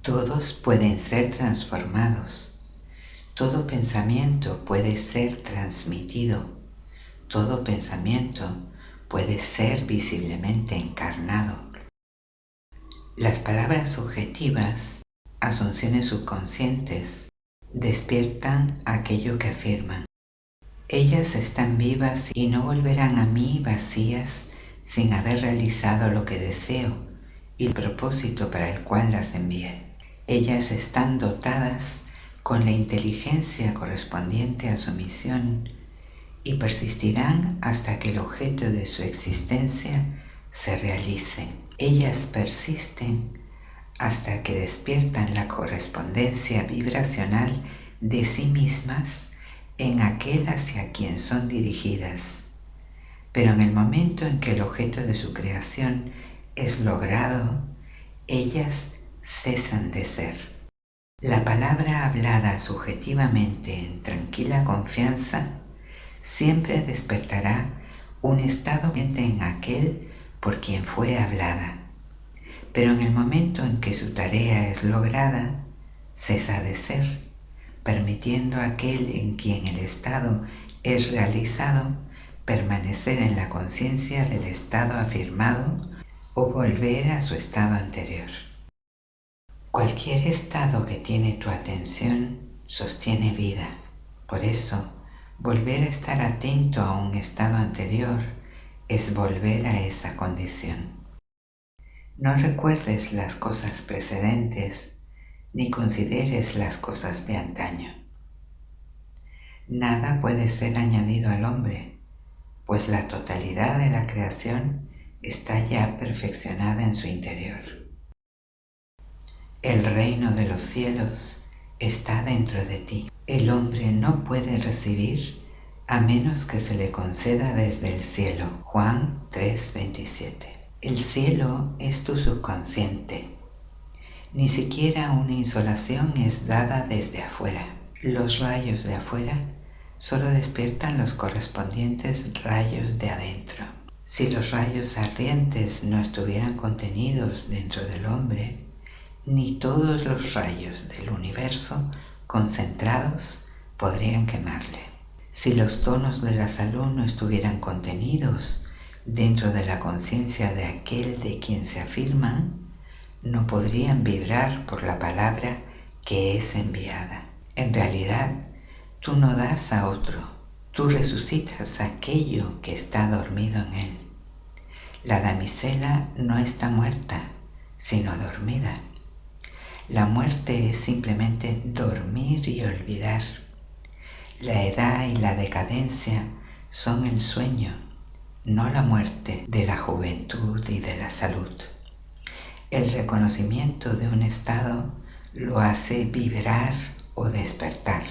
Todos pueden ser transformados. Todo pensamiento puede ser transmitido. Todo pensamiento puede ser visiblemente encarnado. Las palabras subjetivas, asunciones subconscientes, despiertan aquello que afirman. Ellas están vivas y no volverán a mí vacías sin haber realizado lo que deseo y el propósito para el cual las envié. Ellas están dotadas con la inteligencia correspondiente a su misión y persistirán hasta que el objeto de su existencia se realice. Ellas persisten hasta que despiertan la correspondencia vibracional de sí mismas en aquel hacia quien son dirigidas. Pero en el momento en que el objeto de su creación es logrado, ellas cesan de ser. La palabra hablada subjetivamente en tranquila confianza siempre despertará un estado en aquel por quien fue hablada. Pero en el momento en que su tarea es lograda, cesa de ser, permitiendo a aquel en quien el estado es realizado permanecer en la conciencia del estado afirmado o volver a su estado anterior. Cualquier estado que tiene tu atención sostiene vida. Por eso, volver a estar atento a un estado anterior es volver a esa condición. No recuerdes las cosas precedentes ni consideres las cosas de antaño. Nada puede ser añadido al hombre, pues la totalidad de la creación está ya perfeccionada en su interior. El reino de los cielos está dentro de ti. El hombre no puede recibir a menos que se le conceda desde el cielo. Juan 3:27. El cielo es tu subconsciente. Ni siquiera una insolación es dada desde afuera. Los rayos de afuera solo despiertan los correspondientes rayos de adentro. Si los rayos ardientes no estuvieran contenidos dentro del hombre, ni todos los rayos del universo concentrados podrían quemarle. Si los tonos de la salud no estuvieran contenidos dentro de la conciencia de aquel de quien se afirman, no podrían vibrar por la palabra que es enviada. En realidad, tú no das a otro, tú resucitas aquello que está dormido en él. La damisela no está muerta, sino dormida. La muerte es simplemente dormir y olvidar. La edad y la decadencia son el sueño, no la muerte de la juventud y de la salud. El reconocimiento de un estado lo hace vibrar o despertar.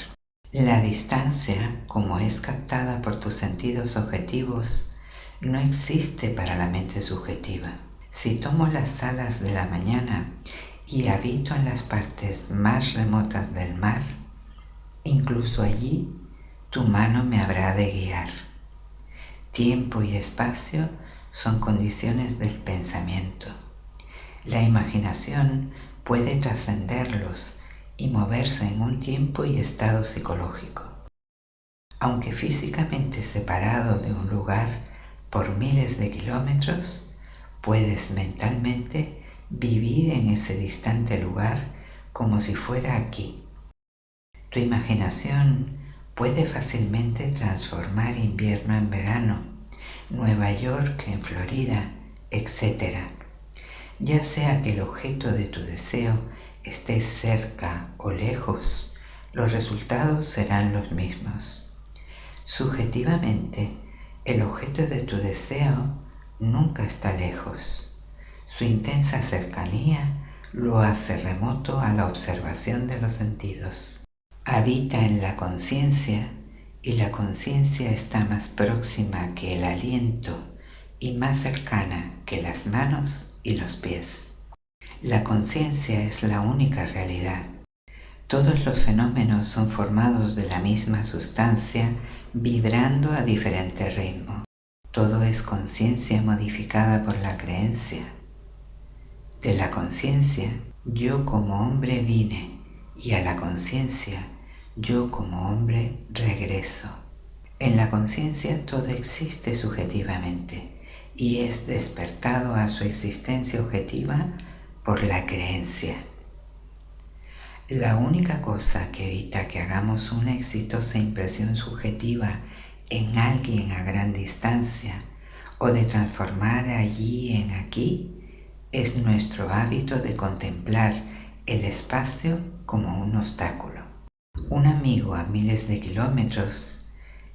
La distancia, como es captada por tus sentidos objetivos, no existe para la mente subjetiva. Si tomo las alas de la mañana y habito en las partes más remotas del mar, incluso allí tu mano me habrá de guiar. Tiempo y espacio son condiciones del pensamiento. La imaginación puede trascenderlos y moverse en un tiempo y estado psicológico. Aunque físicamente separado de un lugar por miles de kilómetros, puedes mentalmente vivir en ese distante lugar como si fuera aquí. Tu imaginación puede fácilmente transformar invierno en verano, Nueva York en Florida, etc. Ya sea que el objeto de tu deseo esté cerca o lejos, los resultados serán los mismos. Subjetivamente, el objeto de tu deseo nunca está lejos. Su intensa cercanía lo hace remoto a la observación de los sentidos. Habita en la conciencia y la conciencia está más próxima que el aliento y más cercana que las manos y los pies. La conciencia es la única realidad. Todos los fenómenos son formados de la misma sustancia vibrando a diferente ritmo. Todo es conciencia modificada por la creencia. De la conciencia, yo como hombre vine, y a la conciencia, yo como hombre regreso. En la conciencia todo existe subjetivamente y es despertado a su existencia objetiva por la creencia. La única cosa que evita que hagamos una exitosa impresión subjetiva en alguien a gran distancia o de transformar allí en aquí es nuestro hábito de contemplar el espacio como un obstáculo. Un amigo a miles de kilómetros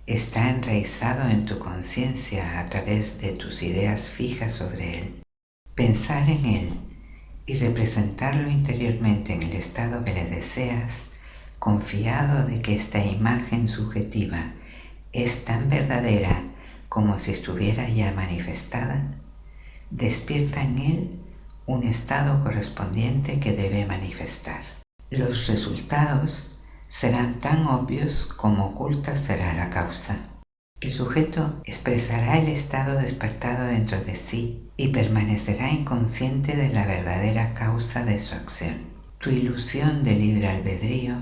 está enraizado en tu conciencia a través de tus ideas fijas sobre él. Pensar en él y representarlo interiormente en el estado que le deseas, confiado de que esta imagen subjetiva es tan verdadera como si estuviera ya manifestada, despierta en él un estado correspondiente que debe manifestar. Los resultados serán tan obvios como oculta será la causa. El sujeto expresará el estado despertado dentro de sí y permanecerá inconsciente de la verdadera causa de su acción. Tu ilusión de libre albedrío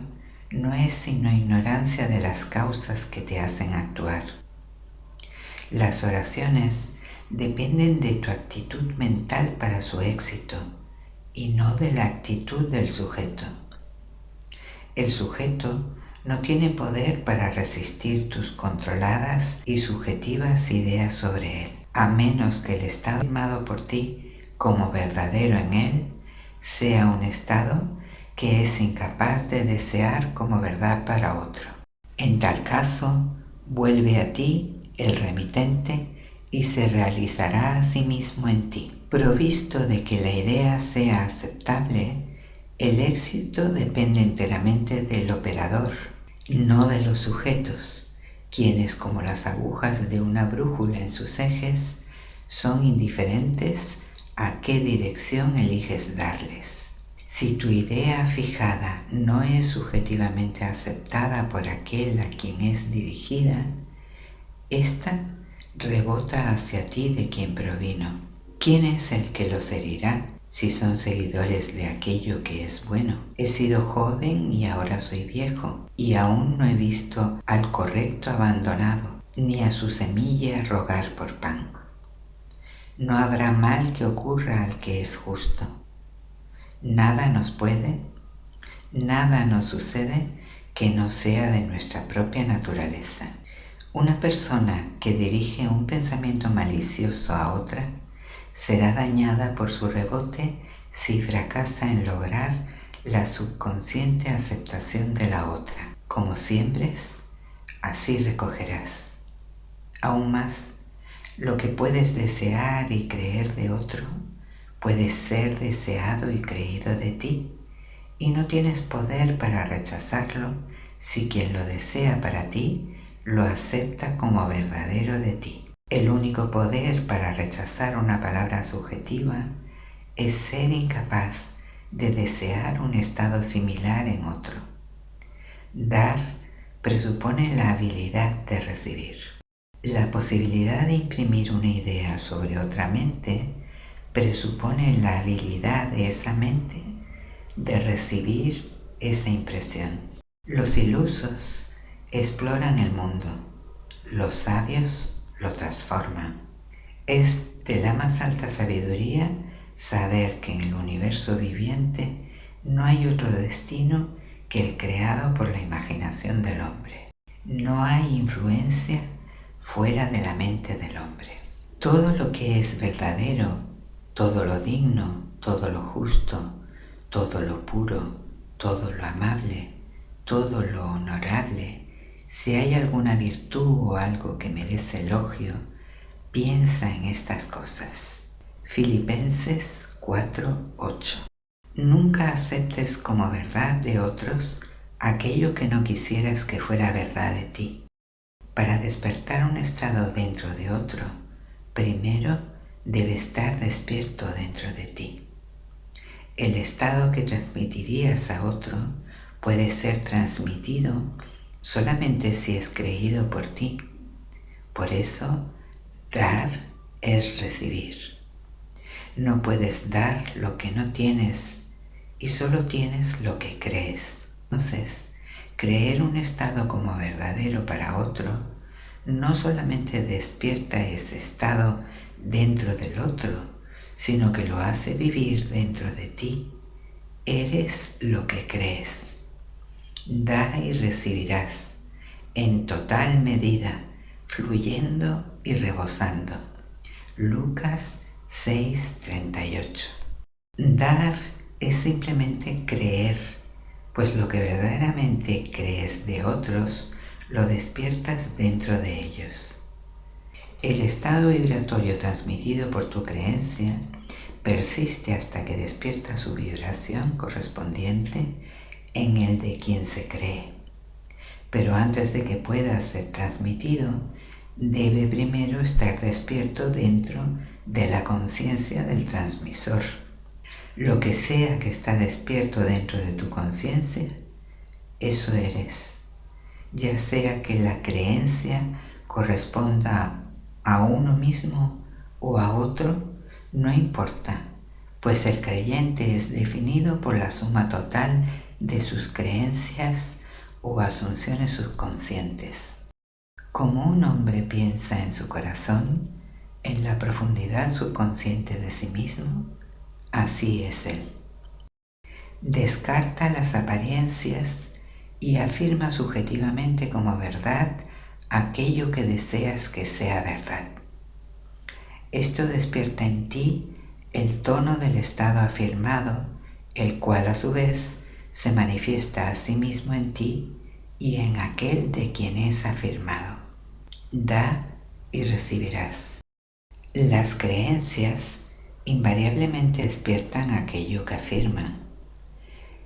no es sino ignorancia de las causas que te hacen actuar. Las oraciones dependen de tu actitud mental para su éxito y no de la actitud del sujeto. El sujeto no tiene poder para resistir tus controladas y subjetivas ideas sobre él, a menos que el estado afirmado por ti como verdadero en él sea un estado que es incapaz de desear como verdad para otro. En tal caso, vuelve a ti el remitente y se realizará a sí mismo en ti. Provisto de que la idea sea aceptable, el éxito depende enteramente del operador, no de los sujetos, quienes, como las agujas de una brújula en sus ejes, son indiferentes a qué dirección eliges darles. Si tu idea fijada no es subjetivamente aceptada por aquel a quien es dirigida, ésta rebota hacia ti de quien provino. ¿Quién es el que los herirá si son seguidores de aquello que es bueno? He sido joven y ahora soy viejo, y aún no he visto al correcto abandonado, ni a su semilla rogar por pan. No habrá mal que ocurra al que es justo. Nada nos sucede que no sea de nuestra propia naturaleza. Una persona que dirige un pensamiento malicioso a otra será dañada por su rebote si fracasa en lograr la subconsciente aceptación de la otra. Como siembres, así recogerás. Aún más, lo que puedes desear y creer de otro puede ser deseado y creído de ti, y no tienes poder para rechazarlo si quien lo desea para ti lo acepta como verdadero de ti. El único poder para rechazar una palabra subjetiva es ser incapaz de desear un estado similar en otro. Dar presupone la habilidad de recibir. La posibilidad de imprimir una idea sobre otra mente presupone la habilidad de esa mente de recibir esa impresión. Los ilusos exploran el mundo, los sabios lo transforman. Es de la más alta sabiduría saber que en el universo viviente no hay otro destino que el creado por la imaginación del hombre. No hay influencia fuera de la mente del hombre. Todo lo que es verdadero, todo lo digno, todo lo justo, todo lo puro, todo lo amable, todo lo honorable, si hay alguna virtud o algo que merece elogio, piensa en estas cosas. Filipenses 4:8. Nunca aceptes como verdad de otros aquello que no quisieras que fuera verdad de ti. Para despertar un estado dentro de otro, primero debe estar despierto dentro de ti. El estado que transmitirías a otro puede ser transmitido solamente si es creído por ti. Por eso, dar es recibir. No puedes dar lo que no tienes y solo tienes lo que crees. Entonces, creer un estado como verdadero para otro no solamente despierta ese estado dentro del otro, sino que lo hace vivir dentro de ti. Eres lo que crees. Da y recibirás en total medida, fluyendo y rebosando. Lucas 6:38. Dar es simplemente creer, pues lo que verdaderamente crees de otros lo despiertas dentro de ellos. El estado vibratorio transmitido por tu creencia persiste hasta que despierta su vibración correspondiente en el de quien se cree. Pero antes de que pueda ser transmitido, debe primero estar despierto dentro de la conciencia del transmisor. Lo que sea que está despierto dentro de tu conciencia, eso eres. Ya sea que la creencia corresponda a uno mismo o a otro, no importa, pues el creyente es definido por la suma total de sus creencias o asunciones subconscientes. Como un hombre piensa en su corazón, en la profundidad subconsciente de sí mismo, así es él. Descarta las apariencias y afirma subjetivamente como verdad aquello que deseas que sea verdad. Esto despierta en ti el tono del estado afirmado, el cual a su vez se manifiesta a sí mismo en ti y en aquel de quien es afirmado. Da y recibirás. Las creencias invariablemente despiertan aquello que afirman.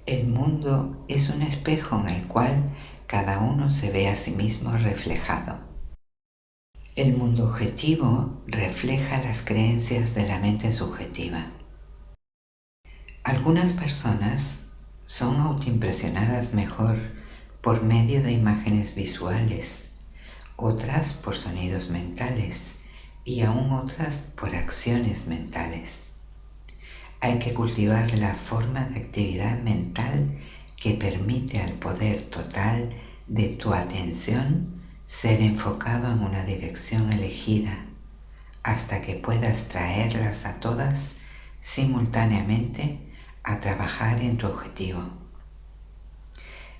El mundo es un espejo en el cual cada uno se ve a sí mismo reflejado. El mundo objetivo refleja las creencias de la mente subjetiva. Algunas personas son autoimpresionadas mejor por medio de imágenes visuales, otras por sonidos mentales y aún otras por acciones mentales. Hay que cultivar la forma de actividad mental que permite al poder total de tu atención ser enfocado en una dirección elegida hasta que puedas traerlas a todas simultáneamente a trabajar en tu objetivo.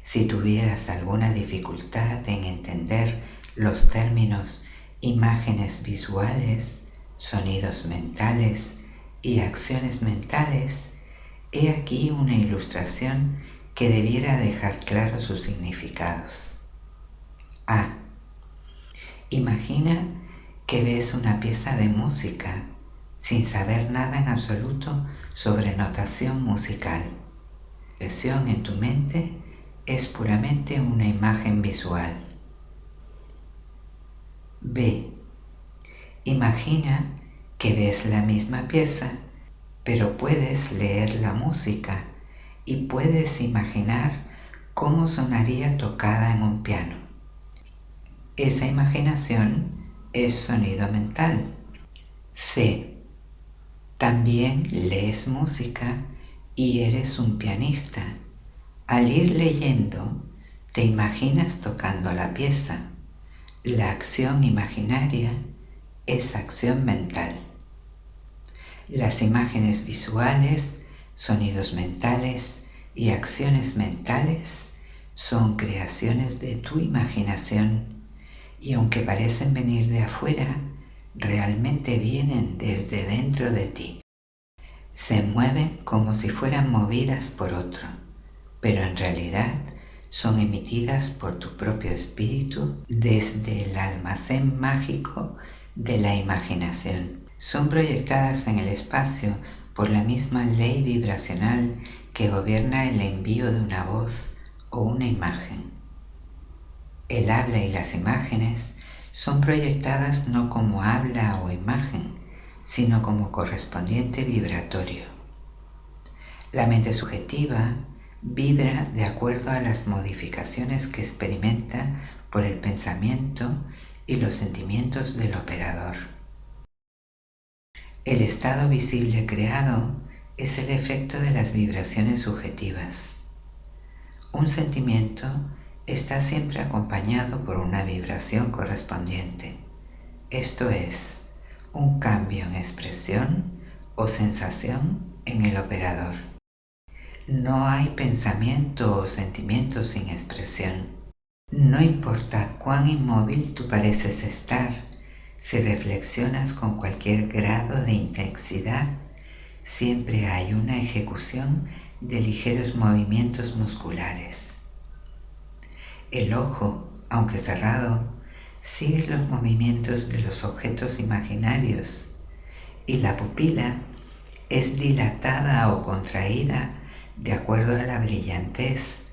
Si tuvieras alguna dificultad en entender los términos imágenes visuales, sonidos mentales y acciones mentales, he aquí una ilustración que debiera dejar claros sus significados. A. Imagina que ves una pieza de música sin saber nada en absoluto sobre notación musical. La expresión en tu mente es puramente una imagen visual. B. Imagina que ves la misma pieza, pero puedes leer la música y puedes imaginar cómo sonaría tocada en un piano. Esa imaginación es sonido mental. C. También lees música y eres un pianista. Al ir leyendo, te imaginas tocando la pieza. La acción imaginaria es acción mental. Las imágenes visuales, sonidos mentales y acciones mentales son creaciones de tu imaginación y aunque parecen venir de afuera, realmente vienen desde dentro de ti. Se mueven como si fueran movidas por otro, pero en realidad son emitidas por tu propio espíritu desde el almacén mágico de la imaginación. Son proyectadas en el espacio por la misma ley vibracional que gobierna el envío de una voz o una imagen. El habla y las imágenes son proyectadas no como habla o imagen, sino como correspondiente vibratorio. La mente subjetiva vibra de acuerdo a las modificaciones que experimenta por el pensamiento y los sentimientos del operador. El estado visible creado es el efecto de las vibraciones subjetivas. Un sentimiento está siempre acompañado por una vibración correspondiente, esto es, un cambio en expresión o sensación en el operador. No hay pensamiento o sentimiento sin expresión. No importa cuán inmóvil tú pareces estar, si reflexionas con cualquier grado de intensidad, siempre hay una ejecución de ligeros movimientos musculares. El ojo, aunque cerrado, sigue los movimientos de los objetos imaginarios y la pupila es dilatada o contraída de acuerdo a la brillantez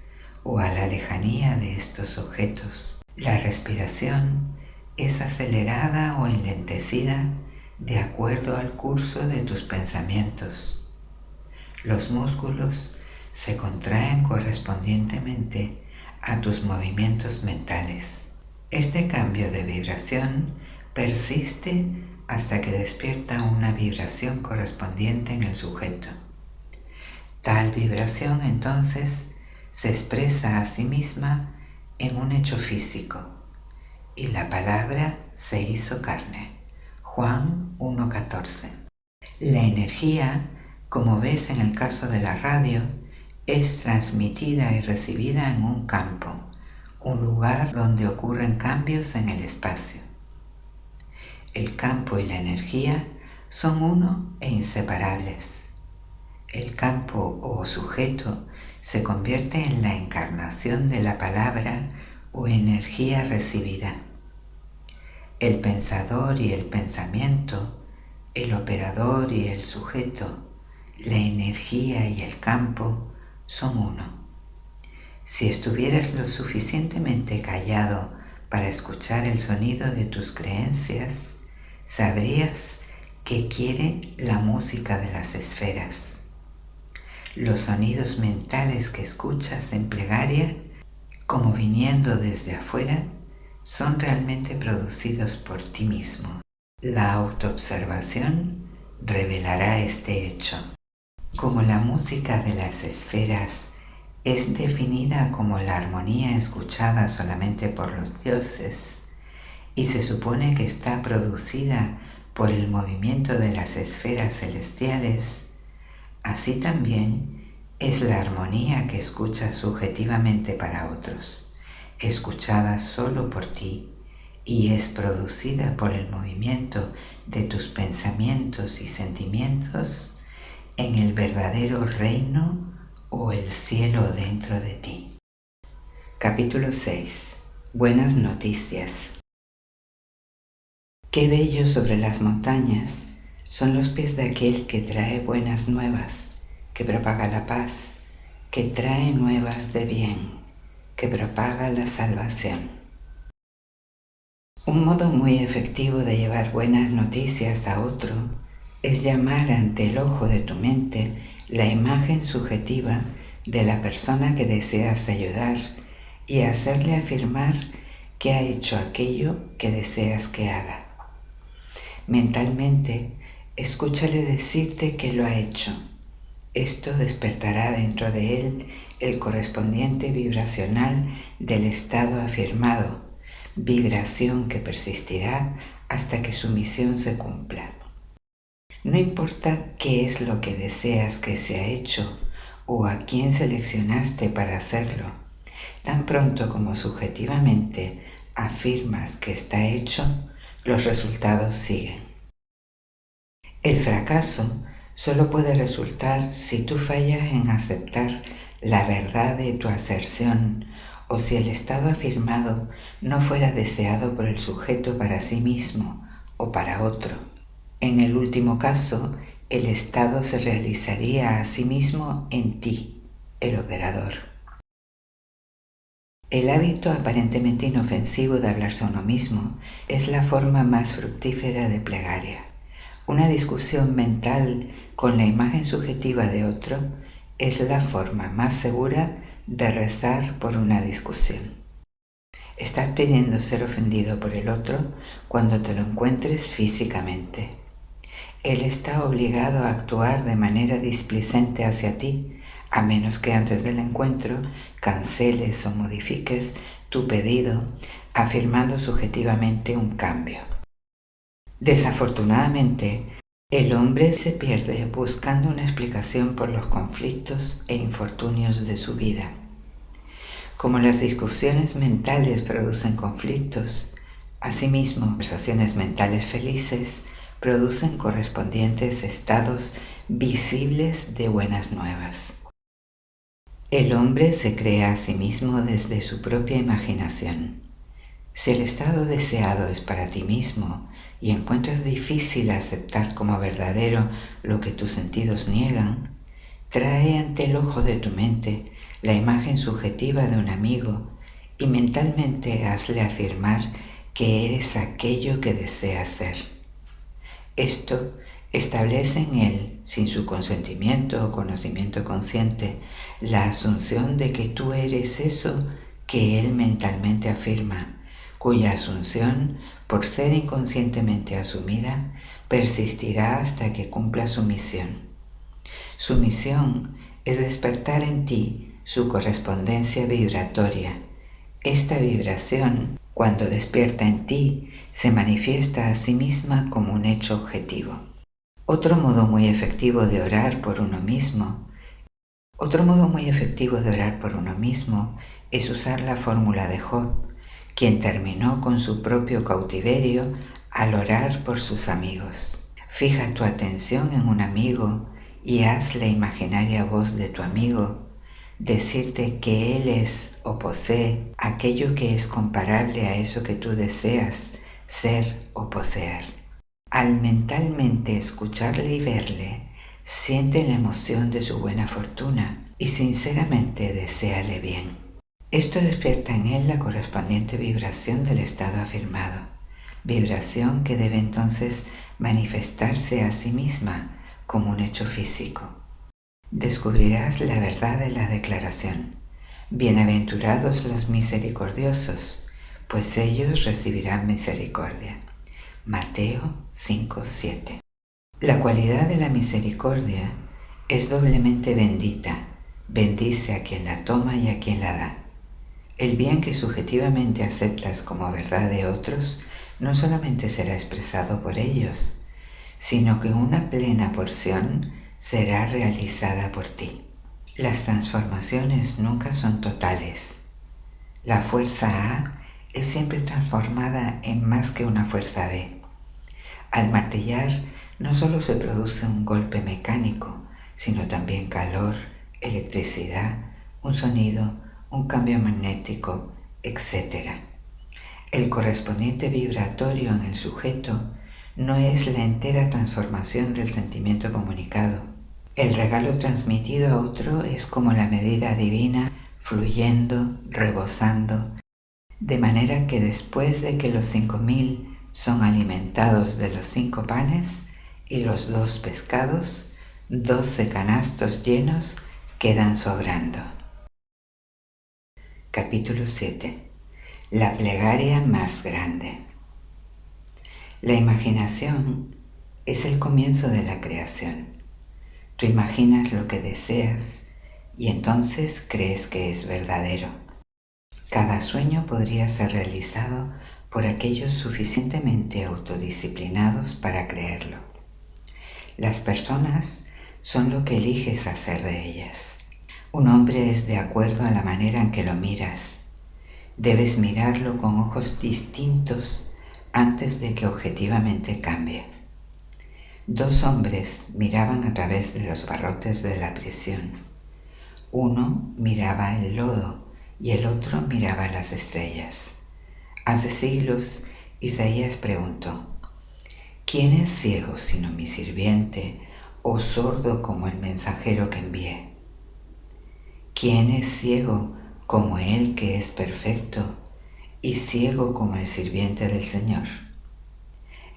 o a la lejanía de estos objetos. La respiración es acelerada o enlentecida de acuerdo al curso de tus pensamientos. Los músculos se contraen correspondientemente a tus movimientos mentales. Este cambio de vibración persiste hasta que despierta una vibración correspondiente en el sujeto. Tal vibración entonces se expresa a sí misma en un hecho físico, y la palabra se hizo carne. Juan 1:14. La energía, como ves en el caso de la radio, es transmitida y recibida en un campo, un lugar donde ocurren cambios en el espacio. El campo y la energía son uno e inseparables. El campo o sujeto se convierte en la encarnación de la palabra o energía recibida. El pensador y el pensamiento, el operador y el sujeto, la energía y el campo son uno. Si estuvieras lo suficientemente callado para escuchar el sonido de tus creencias, sabrías qué quiere la música de las esferas. Los sonidos mentales que escuchas en plegaria, como viniendo desde afuera, son realmente producidos por ti mismo. La autoobservación revelará este hecho. Como la música de las esferas es definida como la armonía escuchada solamente por los dioses y se supone que está producida por el movimiento de las esferas celestiales, así también es la armonía que escuchas subjetivamente para otros, escuchada solo por ti y es producida por el movimiento de tus pensamientos y sentimientos en el verdadero reino o el cielo dentro de ti. Capítulo 6. Buenas noticias. Qué bello sobre las montañas son los pies de aquel que trae buenas nuevas, que propaga la paz, que trae nuevas de bien, que propaga la salvación. Un modo muy efectivo de llevar buenas noticias a otro es llamar ante el ojo de tu mente la imagen subjetiva de la persona que deseas ayudar y hacerle afirmar que ha hecho aquello que deseas que haga. Mentalmente, escúchale decirte que lo ha hecho. Esto despertará dentro de él el correspondiente vibracional del estado afirmado, vibración que persistirá hasta que su misión se cumpla. No importa qué es lo que deseas que se ha hecho o a quién seleccionaste para hacerlo, tan pronto como subjetivamente afirmas que está hecho, los resultados siguen. El fracaso solo puede resultar si tú fallas en aceptar la verdad de tu aserción o si el estado afirmado no fuera deseado por el sujeto para sí mismo o para otro. En el último caso, el estado se realizaría a sí mismo en ti, el operador. El hábito aparentemente inofensivo de hablarse a uno mismo es la forma más fructífera de plegaria. Una discusión mental con la imagen subjetiva de otro es la forma más segura de rezar por una discusión. Estás pidiendo ser ofendido por el otro cuando te lo encuentres físicamente. Él está obligado a actuar de manera displicente hacia ti, a menos que antes del encuentro canceles o modifiques tu pedido, afirmando subjetivamente un cambio. Desafortunadamente, el hombre se pierde buscando una explicación por los conflictos e infortunios de su vida. Como las discusiones mentales producen conflictos, asimismo, conversaciones mentales felices producen correspondientes estados visibles de buenas nuevas. El hombre se crea a sí mismo desde su propia imaginación. Si el estado deseado es para ti mismo y encuentras difícil aceptar como verdadero lo que tus sentidos niegan, trae ante el ojo de tu mente la imagen subjetiva de un amigo y mentalmente hazle afirmar que eres aquello que deseas ser. Esto establece en él, sin su consentimiento o conocimiento consciente, la asunción de que tú eres eso que él mentalmente afirma, cuya asunción, por ser inconscientemente asumida, persistirá hasta que cumpla su misión. Su misión es despertar en ti su correspondencia vibratoria. Esta vibración, cuando despierta en ti, se manifiesta a sí misma como un hecho objetivo. Otro modo muy efectivo de orar por uno mismo es usar la fórmula de Job, quien terminó con su propio cautiverio al orar por sus amigos. Fija tu atención en un amigo y haz la imaginaria voz de tu amigo decirte que él es o posee aquello que es comparable a eso que tú deseas ser o poseer. Al mentalmente escucharle y verle, siente la emoción de su buena fortuna y sinceramente deséale bien. Esto despierta en él la correspondiente vibración del estado afirmado, vibración que debe entonces manifestarse a sí misma como un hecho físico. Descubrirás la verdad de la declaración. Bienaventurados los misericordiosos, pues ellos recibirán misericordia. Mateo 5:7. La cualidad de la misericordia es doblemente bendita, bendice a quien la toma y a quien la da. El bien que subjetivamente aceptas como verdad de otros no solamente será expresado por ellos, sino que una plena porción será realizada por ti. Las transformaciones nunca son totales. La fuerza A es siempre transformada en más que una fuerza B. Al martillar no solo se produce un golpe mecánico, sino también calor, electricidad, un sonido, un cambio magnético, etc. El correspondiente vibratorio en el sujeto no es la entera transformación del sentimiento comunicado. El regalo transmitido a otro es como la medida divina fluyendo, rebosando, de manera que después de que los 5,000 son alimentados de los 5 panes y los 2 pescados, 12 canastos llenos quedan sobrando. Capítulo 7. La plegaria más grande. La imaginación es el comienzo de la creación. Tú imaginas lo que deseas y entonces crees que es verdadero. Cada sueño podría ser realizado por aquellos suficientemente autodisciplinados para creerlo. Las personas son lo que eliges hacer de ellas. Un hombre es de acuerdo a la manera en que lo miras. Debes mirarlo con ojos distintos antes de que objetivamente cambie. 2 hombres miraban a través de los barrotes de la prisión. Uno miraba el lodo y el otro miraba las estrellas. Hace siglos Isaías preguntó: ¿quién es ciego sino mi sirviente, o sordo como el mensajero que envié? ¿Quién es ciego como él que es perfecto, y ciego como el sirviente del Señor?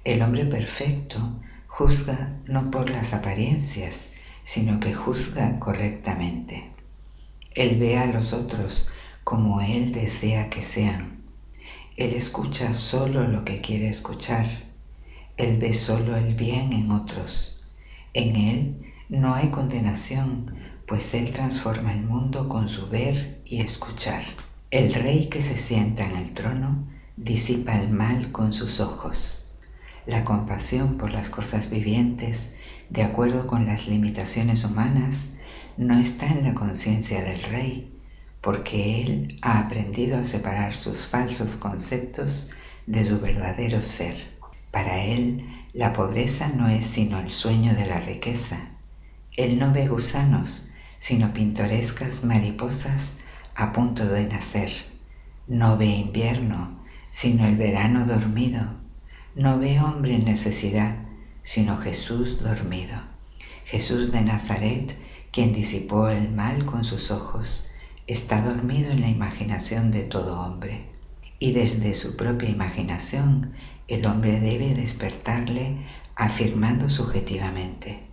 El hombre perfecto juzga no por las apariencias, sino que juzga correctamente. Él ve a los otros como él desea que sean. Él escucha solo lo que quiere escuchar. Él ve solo el bien en otros. En él no hay condenación, pues él transforma el mundo con su ver y escuchar. El rey que se sienta en el trono disipa el mal con sus ojos. La compasión por las cosas vivientes, de acuerdo con las limitaciones humanas, no está en la conciencia del rey, porque él ha aprendido a separar sus falsos conceptos de su verdadero ser. Para él, la pobreza no es sino el sueño de la riqueza. Él no ve gusanos, sino pintorescas mariposas a punto de nacer. No ve invierno, sino el verano dormido. No ve hombre en necesidad, sino Jesús dormido. Jesús de Nazaret, quien disipó el mal con sus ojos, está dormido en la imaginación de todo hombre. Y desde su propia imaginación, el hombre debe despertarle afirmando subjetivamente: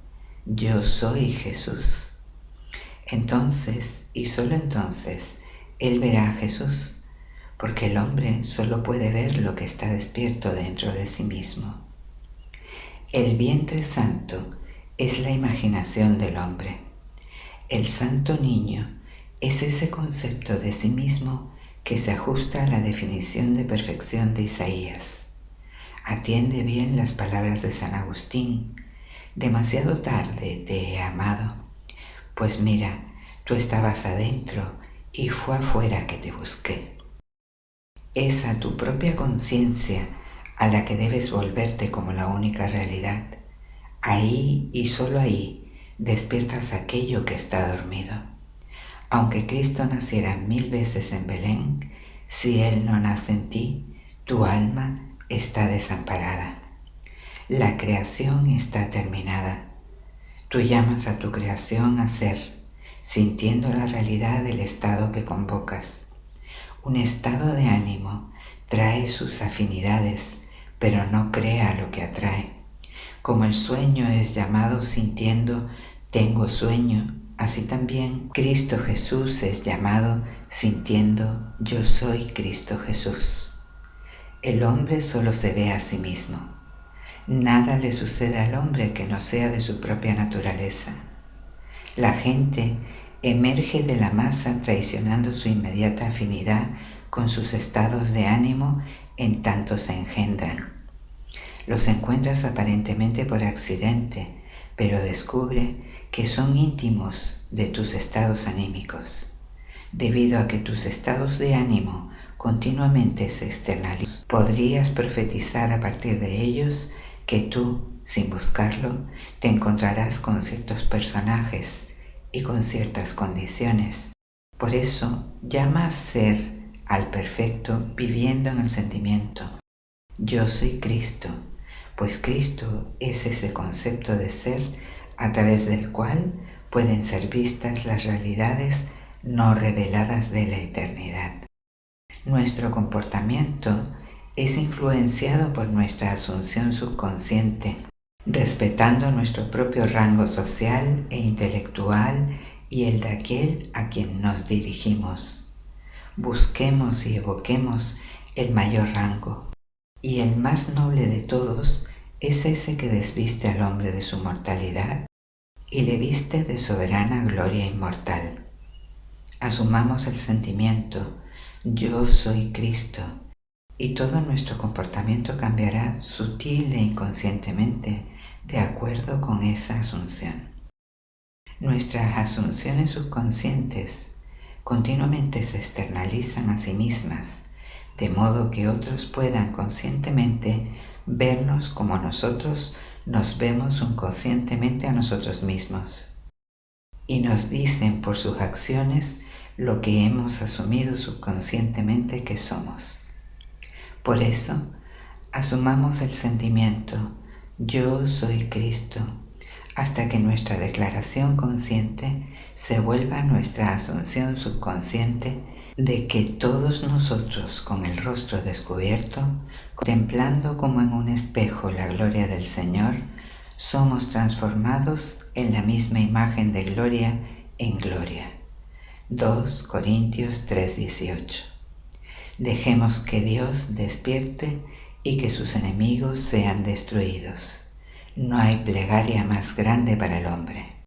yo soy Jesús. Entonces, y solo entonces, él verá a Jesús, porque el hombre solo puede ver lo que está despierto dentro de sí mismo. El vientre santo es la imaginación del hombre. El santo niño es ese concepto de sí mismo que se ajusta a la definición de perfección de Isaías. Atiende bien las palabras de San Agustín: demasiado tarde te he amado, pues mira, tú estabas adentro y fue afuera que te busqué. Es a tu propia conciencia a la que debes volverte como la única realidad. Ahí y solo ahí despiertas aquello que está dormido. Aunque Cristo naciera 1000 veces en Belén, si Él no nace en ti, tu alma está desamparada. La creación está terminada. Tú llamas a tu creación a ser, sintiendo la realidad del estado que convocas. Un estado de ánimo trae sus afinidades, pero no crea lo que atrae. Como el sueño es llamado sintiendo tengo sueño, así también Cristo Jesús es llamado sintiendo yo soy Cristo Jesús. El hombre solo se ve a sí mismo. Nada le sucede al hombre que no sea de su propia naturaleza. La gente emerge de la masa traicionando su inmediata afinidad con sus estados de ánimo en tanto se engendran. Los encuentras aparentemente por accidente, pero descubre que son íntimos de tus estados anímicos. Debido a que tus estados de ánimo continuamente se externalizan, podrías profetizar a partir de ellos que tú, sin buscarlo, te encontrarás con ciertos personajes y con ciertas condiciones. Por eso, llama a ser al perfecto viviendo en el sentimiento. Yo soy Cristo, pues Cristo es ese concepto de ser a través del cual pueden ser vistas las realidades no reveladas de la eternidad. Nuestro comportamiento es influenciado por nuestra asunción subconsciente, respetando nuestro propio rango social e intelectual y el de aquel a quien nos dirigimos. Busquemos y evoquemos el mayor rango, y el más noble de todos es ese que desviste al hombre de su mortalidad y le viste de soberana gloria inmortal. Asumamos el sentimiento yo soy Cristo, y todo nuestro comportamiento cambiará sutil e inconscientemente de acuerdo con esa asunción. Nuestras asunciones subconscientes continuamente se externalizan a sí mismas, de modo que otros puedan conscientemente vernos como nosotros nos vemos subconscientemente a nosotros mismos, y nos dicen por sus acciones lo que hemos asumido subconscientemente que somos. Por eso, asumamos el sentimiento yo soy Cristo, hasta que nuestra declaración consciente se vuelva nuestra asunción subconsciente de que todos nosotros, con el rostro descubierto, contemplando como en un espejo la gloria del Señor, somos transformados en la misma imagen de gloria en gloria. 2 Corintios 3:18. Dejemos que Dios despierte y que sus enemigos sean destruidos. No hay plegaria más grande para el hombre.